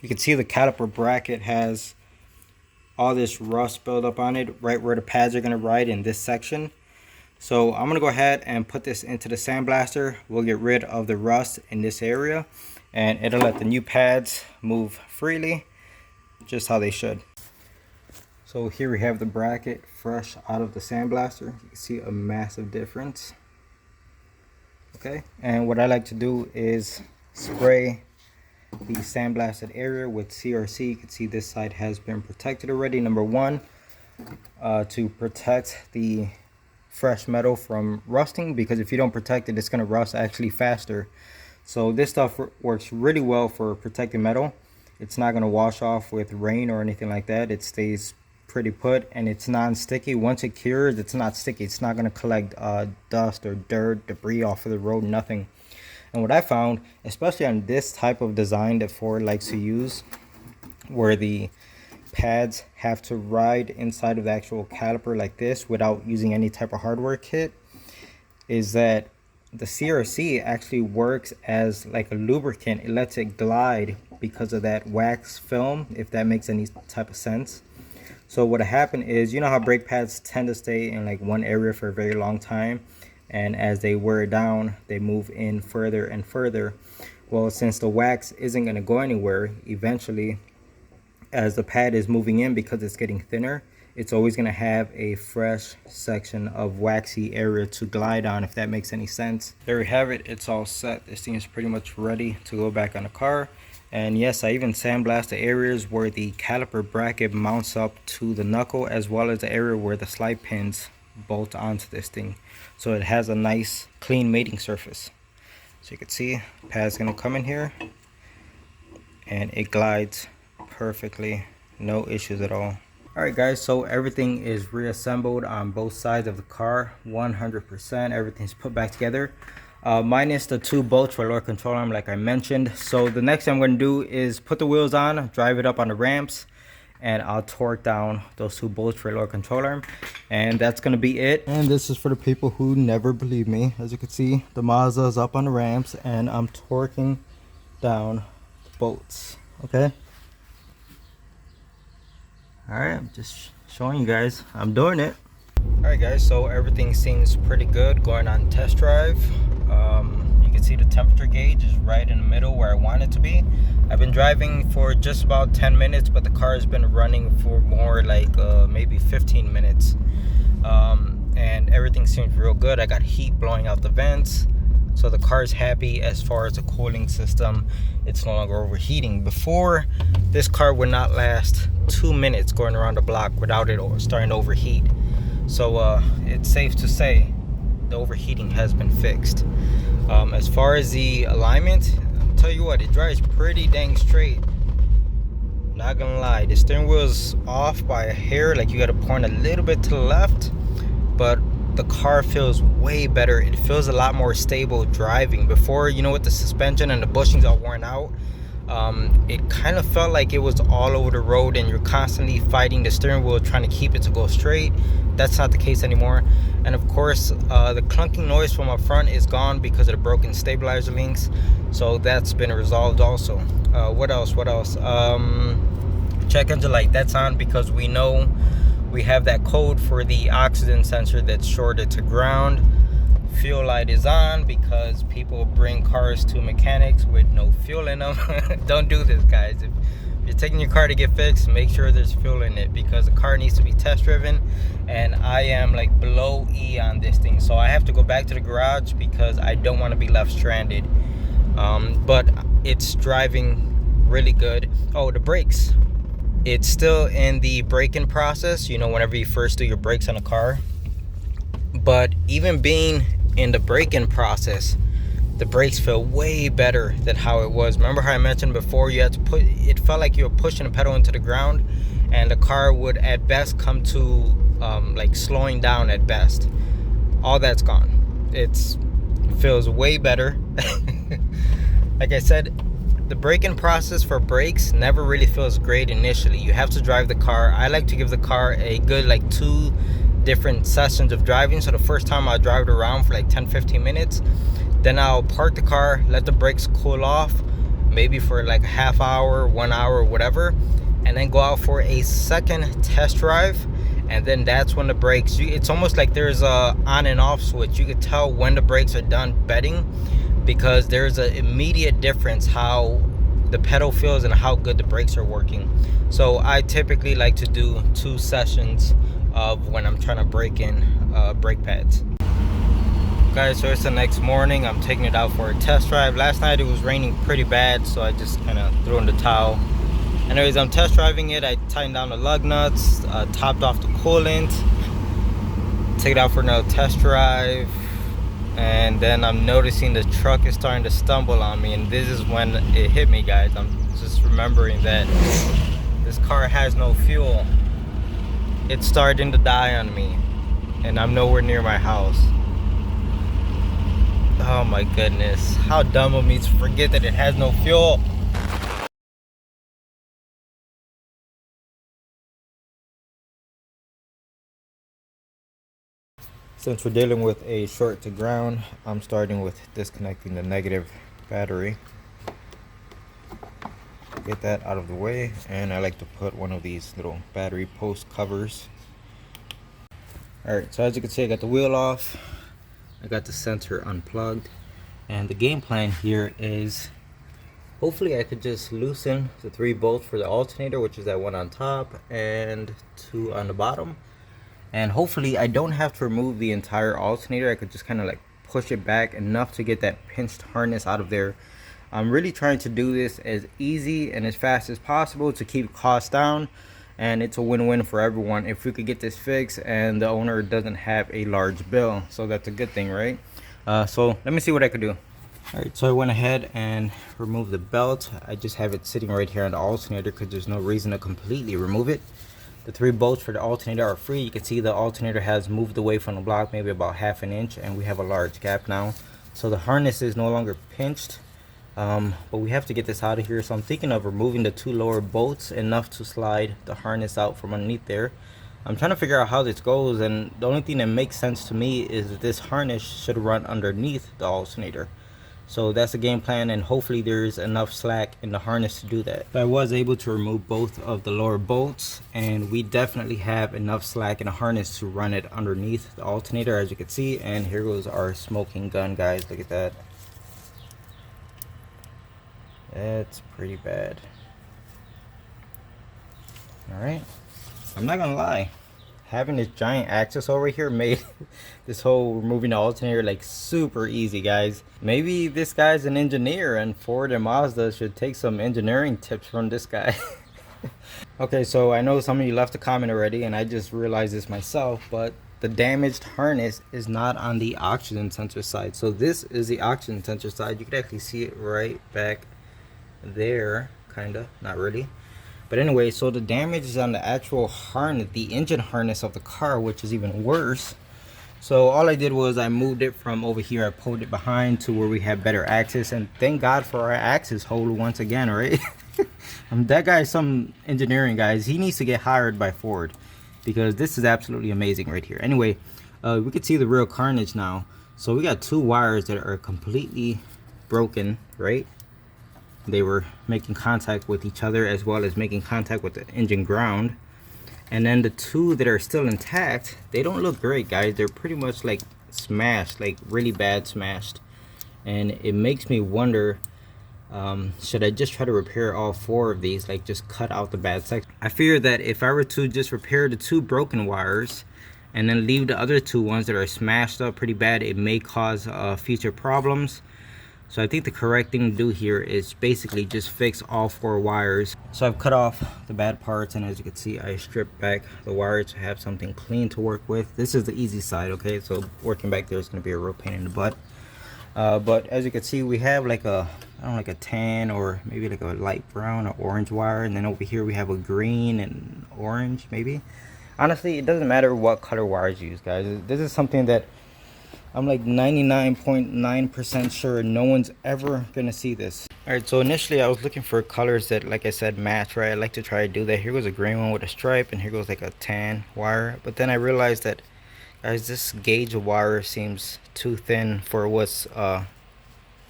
You can see the caliper bracket has all this rust buildup on it right where the pads are going to ride in this section. So I'm going to go ahead and put this into the sandblaster. We'll get rid of the rust in this area, and it'll let the new pads move freely, just how they should. So here we have the bracket fresh out of the sandblaster. You can see a massive difference. Okay, and what I like to do is spray the sandblasted area with CRC. You can see this side has been protected already. Number one, to protect the fresh metal from rusting, because if you don't protect it, it's going to rust actually faster. So this stuff works really well for protecting metal. It's not going to wash off with rain or anything like that. It stays pretty put, and it's non-sticky. Once it cures, it's not sticky. It's not going to collect dust or dirt, debris off of the road, nothing. And what I found, especially on this type of design that Ford likes to use, where the pads have to ride inside of the actual caliper like this without using any type of hardware kit, is that the CRC actually works as like a lubricant. It lets it glide because of that wax film, if that makes any type of sense. So what happened is, you know how brake pads tend to stay in like one area for a very long time, and as they wear down, they move in further and further. Well, since the wax isn't going to go anywhere, eventually as the pad is moving in, because it's getting thinner, it's always going to have a fresh section of waxy area to glide on, if that makes any sense. There we have it. It's all set. This thing is pretty much ready to go back on the car. And yes, I even sandblast the areas where the caliper bracket mounts up to the knuckle, as well as the area where the slide pins bolt onto this thing, so it has a nice clean mating surface. So you can see the pad's going to come in here and it glides perfectly, no issues at all. Alright guys, so everything is reassembled on both sides of the car, 100%. Everything's put back together, minus the 2 bolts for lower control arm like I mentioned. So the next thing I'm going to do is put the wheels on, drive it up on the ramps, and I'll torque down those 2 bolts for lower control arm, and that's going to be it. And this is for the people who never believe me. As you can see, the Mazda is up on the ramps and I'm torquing down the bolts. Okay, all right, I'm just showing you guys I'm doing it. Alright guys, so everything seems pretty good going on test drive. You can see the temperature gauge is right in the middle where I want it to be. I've been driving for just about 10 minutes, but the car has been running for more like maybe 15 minutes. And everything seems real good. I got heat blowing out the vents. So the car is happy as far as the cooling system. It's no longer overheating. Before, this car would not last 2 minutes going around the block without it starting to overheat. So it's safe to say the overheating has been fixed. As far as the alignment, I'll tell you what, it drives pretty dang straight. Not gonna lie, the steering wheel is off by a hair, like you gotta point a little bit to the left, but the car feels way better. It feels a lot more stable driving. Before, you know, with the suspension and the bushings all worn out, it kind of felt like it was all over the road and you're constantly fighting the steering wheel trying to keep it to go straight. That's not the case anymore. And of course, the clunking noise from up front is gone because of the broken stabilizer links, so that's been resolved also. What else? Check engine light, that's on because we know we have that code for the oxygen sensor that's shorted to ground. Fuel light is on because people bring cars to mechanics with no fuel in them. Don't do this, guys. If you're taking your car to get fixed, make sure there's fuel in it because the car needs to be test driven, and I am like below E on this thing, so I have to go back to the garage because I don't want to be left stranded. But it's driving really good. Oh, the brakes, it's still in the braking process, you know, whenever you first do your brakes on a car. But even being in the braking process, the brakes feel way better than how it was. Remember how I mentioned before, you had to put, it felt like you were pushing the pedal into the ground and the car would at best come to like slowing down at best. All that's gone. It feels way better. Like I said, the braking process for brakes never really feels great initially. You have to drive the car. I like to give the car a good like 2 different sessions of driving. So the first time I'll drive it around for like 10-15 minutes, then I'll park the car, let the brakes cool off, maybe for like a half hour, 1 hour, whatever, and then go out for a second test drive. And then that's when the brakes, it's almost like there's a on and off switch. You could tell when the brakes are done bedding because there's an immediate difference how the pedal feels and how good the brakes are working. So I typically like to do 2 sessions of when I'm trying to break in brake pads. Guys, so it's the next morning. I'm taking it out for a test drive. Last night it was raining pretty bad, so I just kind of threw in the towel. Anyways, I'm test driving it. I tightened down the lug nuts, topped off the coolant, take it out for another test drive, and then I'm noticing the truck is starting to stumble on me, and this is when it hit me, guys. I'm just remembering that this car has no fuel. It's starting to die on me, and I'm nowhere near my house. Oh my goodness, how dumb of me to forget that it has no fuel. Since we're dealing with a short to ground, I'm starting with disconnecting the negative battery. Get that out of the way, and I like to put one of these little battery post covers. Alright, so as you can see, I got the wheel off, I got the sensor unplugged, and the game plan here is hopefully I could just loosen the 3 bolts for the alternator, which is that one on top and 2 on the bottom. And hopefully I don't have to remove the entire alternator. I could just kind of like push it back enough to get that pinched harness out of there. I'm really trying to do this as easy and as fast as possible to keep costs down, and it's a win-win for everyone if we could get this fixed and the owner doesn't have a large bill. So that's a good thing, right? So let me see what I could do. Alright, so I went ahead and removed the belt. I just have it sitting right here on the alternator because there's no reason to completely remove it. The 3 bolts for the alternator are free. You can see the alternator has moved away from the block maybe about ½ an inch, and we have a large gap now. So the harness is no longer pinched, but we have to get this out of here. So I'm thinking of removing the 2 lower bolts enough to slide the harness out from underneath there. I'm trying to figure out how this goes, and the only thing that makes sense to me is that this harness should run underneath the alternator. So that's the game plan, and hopefully there's enough slack in the harness to do that. So I was able to remove both of the lower bolts, and we definitely have enough slack in the harness to run it underneath the alternator, as you can see. And here goes our smoking gun, guys. Look at that. That's pretty bad. All right, I'm not gonna lie, having this giant axis over here made this whole removing the alternator like super easy, guys. Maybe this guy's an engineer, and Ford and Mazda should take some engineering tips from this guy. Okay, so I know some of you left a comment already, and I just realized this myself, but the damaged harness is not on the oxygen sensor side. So this is the oxygen sensor side. You can actually see it right back there, kinda, not really. But anyway, so the damage is on the actual harness, the engine harness of the car, which is even worse. So all I did was I moved it from over here, I pulled it behind to where we have better access, and thank God for our access hold once again, right? That guy's some engineering, guys. He needs to get hired by Ford, because this is absolutely amazing right here. Anyway, we can see the real carnage now. So we got two wires that are completely broken, right? They were making contact with each other, as well as making contact with the engine ground. And then the two that are still intact, they don't look great, guys. They're pretty much like smashed, like really bad smashed. And it makes me wonder, should I just try to repair all four of these, like just cut out the bad section? I fear that if I were to just repair the two broken wires and then leave the other two ones that are smashed up pretty bad, it may cause future problems. So I think the correct thing to do here is basically just fix all four wires. So I've cut off the bad parts, and as you can see, I stripped back the wires to have something clean to work with. This is the easy side, okay? So working back there is going to be a real pain in the butt. But as you can see, we have like a, I don't know, like a tan or maybe like a light brown or orange wire. And then over here we have a green and orange maybe. Honestly, it doesn't matter what color wires you use, guys. This is something that I'm like 99.9% sure no one's ever gonna see this. All right, so initially I was looking for colors that, like I said, match, right? I like to try to do that. Here goes a green one with a stripe, and here goes like a tan wire. But then I realized that, guys, this gauge wire seems too thin for what's on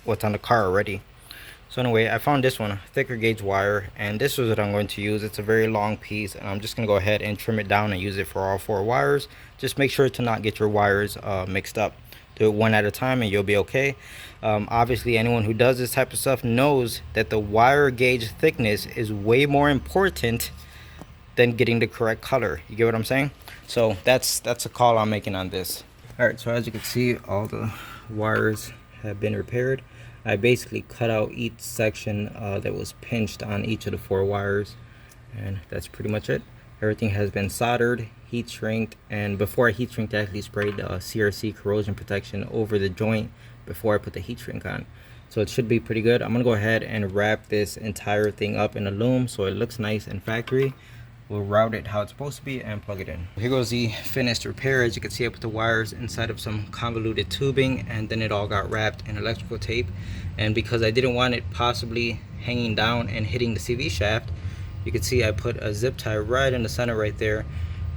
the car already. So anyway, I found this one, a thicker gauge wire, and this is what I'm going to use. It's a very long piece, and I'm just gonna go ahead and trim it down and use it for all four wires. Just make sure to not get your wires mixed up. Do it one at a time and you'll be okay. Obviously, anyone who does this type of stuff knows that the wire gauge thickness is way more important than getting the correct color. You get what I'm saying? So that's a call I'm making on this. All right, so as you can see, all the wires have been repaired. I basically cut out each section that was pinched on each of the four wires, and that's pretty much it. Everything has been soldered, heat shrinked, and before I heat shrinked, I actually sprayed CRC corrosion protection over the joint before I put the heat shrink on. So it should be pretty good. I'm gonna go ahead and wrap this entire thing up in aluminum so it looks nice and factory. We'll route it how it's supposed to be and plug it in. Here goes the finished repair. As you can see, I put the wires inside of some convoluted tubing, and then it all got wrapped in electrical tape. And because I didn't want it possibly hanging down and hitting the CV shaft, you can see I put a zip tie right in the center right there,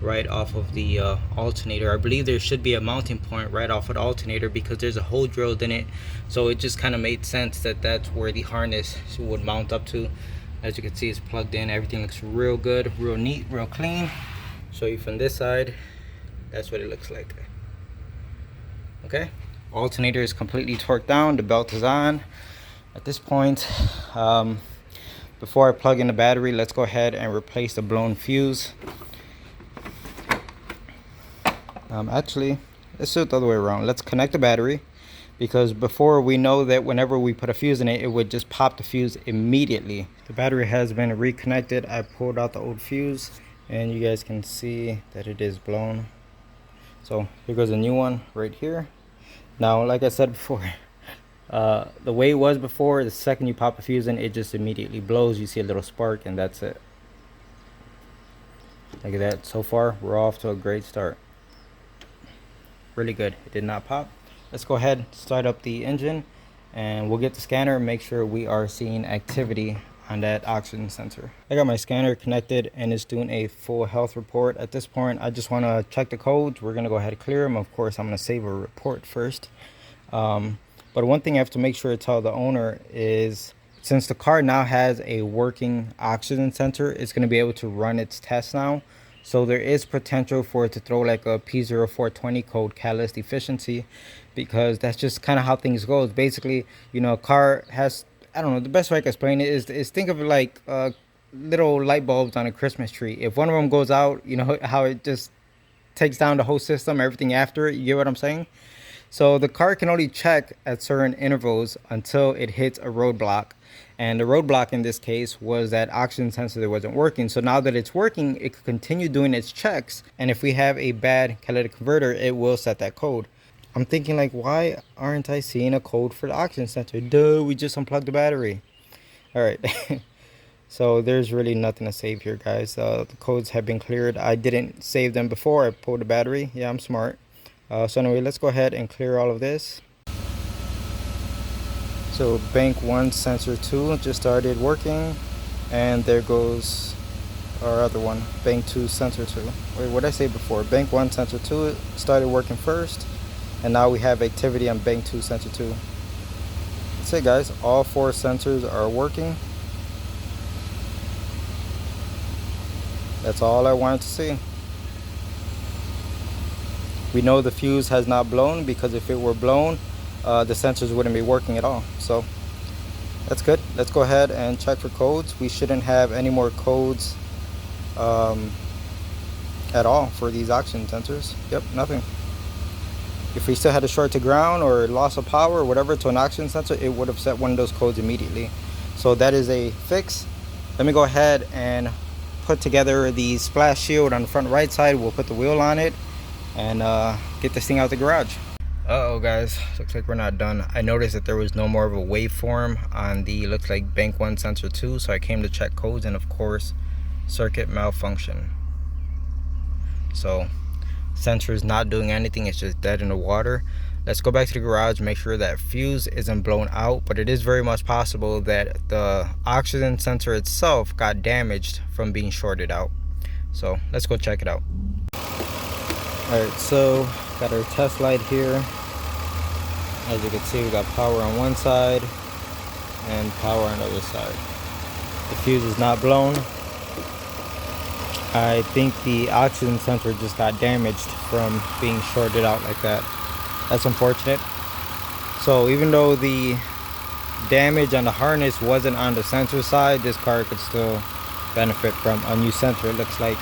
right off of the alternator. I believe there should be a mounting point right off of the alternator because there's a hole drilled in it. So it just kind of made sense that that's where the harness would mount up to. As you can see, it's plugged in. Everything looks real good, real neat, real clean. Show you from this side. That's what it looks like. Okay, alternator is completely torqued down. The belt is on. At this point, before I plug in the battery, let's go ahead and replace the blown fuse. Actually, let's do it the other way around. Let's connect the battery, because before, we know that whenever we put a fuse in it, it would just pop the fuse immediately. The battery has been reconnected. I pulled out the old fuse, and you guys can see that it is blown. So here goes a new one right here. Now, like I said before, the way it was before, the second you pop a fuse in, it just immediately blows. You see a little spark, and that's it. Look at that. So far, we're off to a great start. Really good. It did not pop. Let's go ahead, start up the engine, and we'll get the scanner and make sure we are seeing activity on that oxygen sensor. I got my scanner connected and it's doing a full health report. At this point, I just want to check the codes. We're going to go ahead and clear them. Of course, I'm going to save a report first. But one thing I have to make sure to tell the owner is, since the car now has a working oxygen sensor, it's going to be able to run its tests now. So there is potential for it to throw like a P0420 code, catalyst efficiency, because that's just kind of how things go. It's basically, you know, a car has, I don't know, the best way I can explain it is think of it like little light bulbs on a Christmas tree. If one of them goes out, you know how it just takes down the whole system, everything after it. You get what I'm saying? So the car can only check at certain intervals until it hits a roadblock. And the roadblock in this case was that oxygen sensor that wasn't working. So now that it's working, it could continue doing its checks. And if we have a bad catalytic converter, it will set that code. I'm thinking like, why aren't I seeing a code for the oxygen sensor? Duh, we just unplugged the battery. All right. So there's really nothing to save here, guys. The codes have been cleared. I didn't save them before I pulled the battery. Yeah, I'm smart. So anyway, let's go ahead and clear all of this. So bank 1 sensor 2 just started working, and there goes our other one, bank 2 sensor 2. Wait, what did I say before? Bank 1 sensor 2 started working first, and now we have activity on bank 2 sensor 2. That's it, guys. All 4 sensors are working. That's all I wanted to see. We know the fuse has not blown, because if it were blown, the sensors wouldn't be working at all. So that's good. Let's go ahead and check for codes. We shouldn't have any more codes at all for these oxygen sensors. Yep, nothing. If we still had a short to ground or loss of power or whatever to an oxygen sensor, it would have set one of those codes immediately. So that is a fix. Let me go ahead and put together the splash shield on the front right side. We'll put the wheel on it and get this thing out the garage. Uh-oh, guys, looks like we're not done. I noticed that there was no more of a waveform on the, looks like bank 1 sensor 2, so I came to check codes, and of course circuit malfunction. So sensor is not doing anything, it's just dead in the water. Let's go back to the garage, make sure that fuse isn't blown out, but it is very much possible that the oxygen sensor itself got damaged from being shorted out. So let's go check it out. Alright, so got our test light here. As you can see, we got power on one side and power on the other side. The fuse is not blown. I think the oxygen sensor just got damaged from being shorted out like that. That's unfortunate. So even though the damage on the harness wasn't on the sensor side, this car could still benefit from a new sensor, it looks like.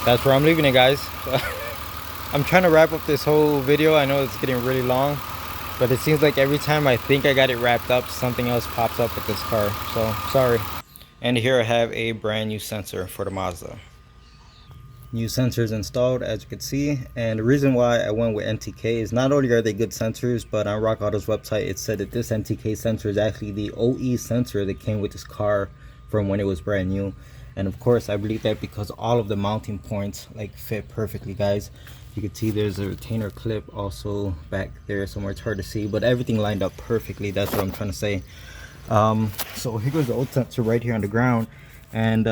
That's where I'm leaving it, guys. I'm trying to wrap up this whole video. I know it's getting really long, but it seems like every time I think I got it wrapped up, something else pops up with this car. So sorry. And here I have a brand new sensor for the Mazda. New sensors installed, as you can see. And the reason why I went with NTK is not only are they good sensors, but on Rock Auto's website it said that this NTK sensor is actually the OE sensor that came with this car from when it was brand new. And of course I believe that because all of the mounting points like fit perfectly, guys. You can see there's a retainer clip also back there somewhere. It's hard to see, but everything lined up perfectly. That's what I'm trying to say. So here goes the old sensor right here on the ground, and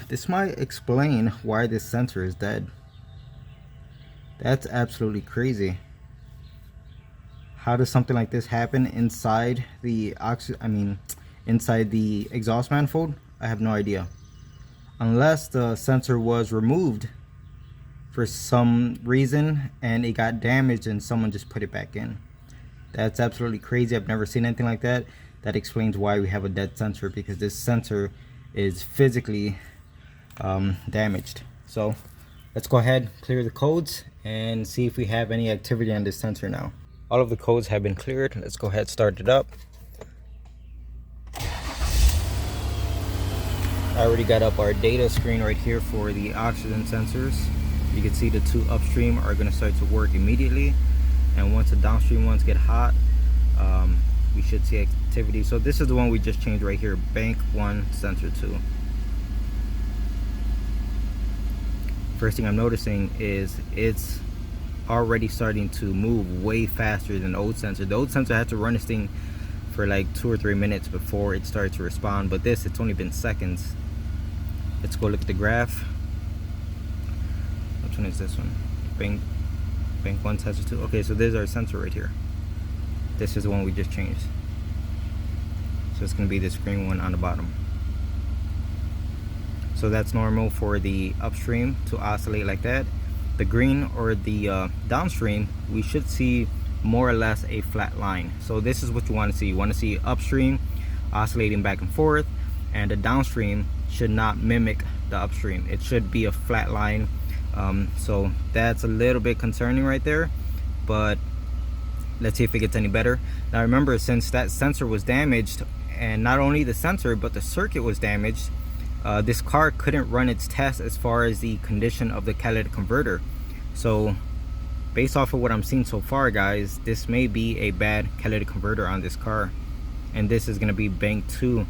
this might explain why this sensor is dead. That's absolutely crazy. How does something like this happen inside the inside the exhaust manifold? I have no idea. Unless the sensor was removed for some reason and it got damaged and someone just put it back in. That's absolutely crazy. I've never seen anything like that. That explains why we have a dead sensor, because this sensor is physically damaged. So let's go ahead, clear the codes, and see if we have any activity on this sensor now. All of the codes have been cleared. Let's go ahead, start it up. I already got up our data screen right here for the oxygen sensors. You can see the two upstream are going to start to work immediately, and once the downstream ones get hot, we should see activity. So this is the one we just changed right here, bank 1 sensor 2. First thing I'm noticing is it's already starting to move way faster than the old sensor. The old sensor had to run this thing for like 2 or 3 minutes before it started to respond, but this, it's only been seconds. Let's go look at the graph. Which one is this one? Bank 1 sensor 2. Okay, so there's our sensor right here. This is the one we just changed. So it's going to be this green one on the bottom. So that's normal for the upstream to oscillate like that. The green or the downstream, we should see more or less a flat line. So this is what you want to see. You want to see upstream oscillating back and forth, and the downstream should not mimic the upstream. It should be a flat line. So that's a little bit concerning right there, but let's see if it gets any better. Now remember, since that sensor was damaged, and not only the sensor but the circuit was damaged, this car couldn't run its test as far as the condition of the catalytic converter. So based off of what I'm seeing so far, guys, this may be a bad catalytic converter on this car, and this is going to be bank 2.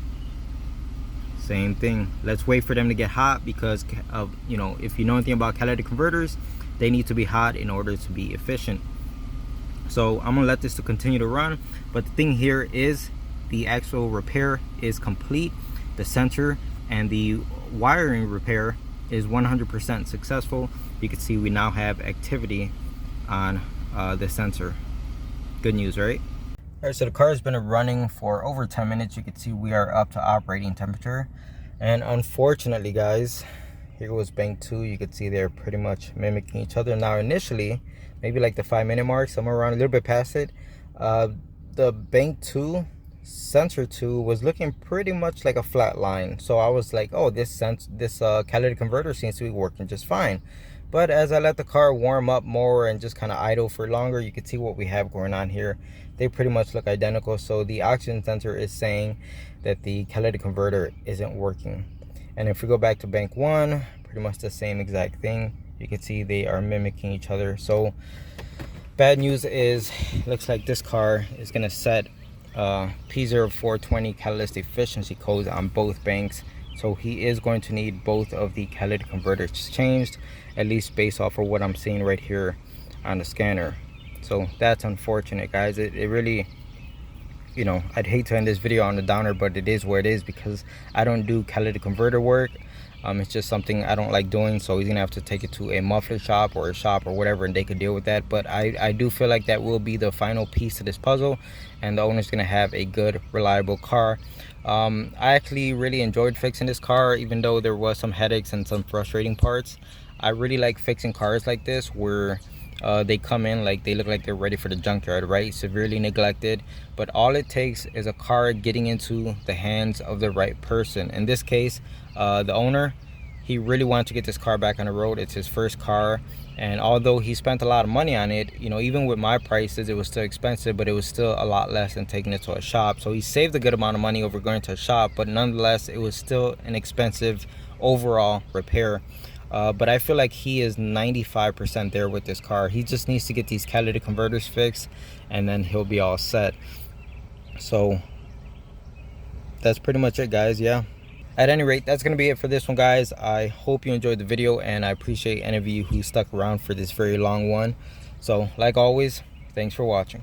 Same thing. Let's wait for them to get hot, because of, you know, if you know anything about catalytic converters, they need to be hot in order to be efficient. So I'm gonna let this to continue to run, but the thing here is the actual repair is complete. The sensor and the wiring repair is 100% successful. You can see we now have activity on the sensor. Good news, right? All right, so the car has been running for over 10 minutes. You can see we are up to operating temperature, and unfortunately, guys, here was bank 2. You can see they're pretty much mimicking each other. Now initially, maybe like the 5-minute mark, somewhere around a little bit past it, the bank 2 sensor 2 was looking pretty much like a flat line. So I was like, oh, this catalytic converter seems to be working just fine. But as I let the car warm up more and just kind of idle for longer, you can see what we have going on here. They pretty much look identical. So the oxygen sensor is saying that the catalytic converter isn't working. And if we go back to bank 1, pretty much the same exact thing. You can see they are mimicking each other. So bad news is, looks like this car is going to set P0420 catalyst efficiency codes on both banks. So he is going to need both of the catalytic converters changed, at least based off of what I'm seeing right here on the scanner. So that's unfortunate, guys. It really, you know, I'd hate to end this video on a downer, but it is where it is, because I don't do catalytic converter work. It's just something I don't like doing. So he's gonna have to take it to a muffler shop or a shop or whatever, and they could deal with that. But I do feel like that will be the final piece of this puzzle, and the owner's gonna have a good, reliable car. I actually really enjoyed fixing this car, even though there was some headaches and some frustrating parts. I really like fixing cars like this, where they come in like they look like they're ready for the junkyard, right? Severely neglected, but all it takes is a car getting into the hands of the right person. In this case, the owner, he really wanted to get this car back on the road. It's his first car, and although he spent a lot of money on it, you know, even with my prices, it was still expensive, but it was still a lot less than taking it to a shop. So he saved a good amount of money over going to a shop, but nonetheless, it was still an expensive overall repair. But I feel like he is 95% there with this car. He just needs to get these catalytic converters fixed, and then he'll be all set. So that's pretty much it, guys. Yeah, at any rate, that's gonna be it for this one, guys. I hope you enjoyed the video, and I appreciate any of you who stuck around for this very long one. So like always, thanks for watching.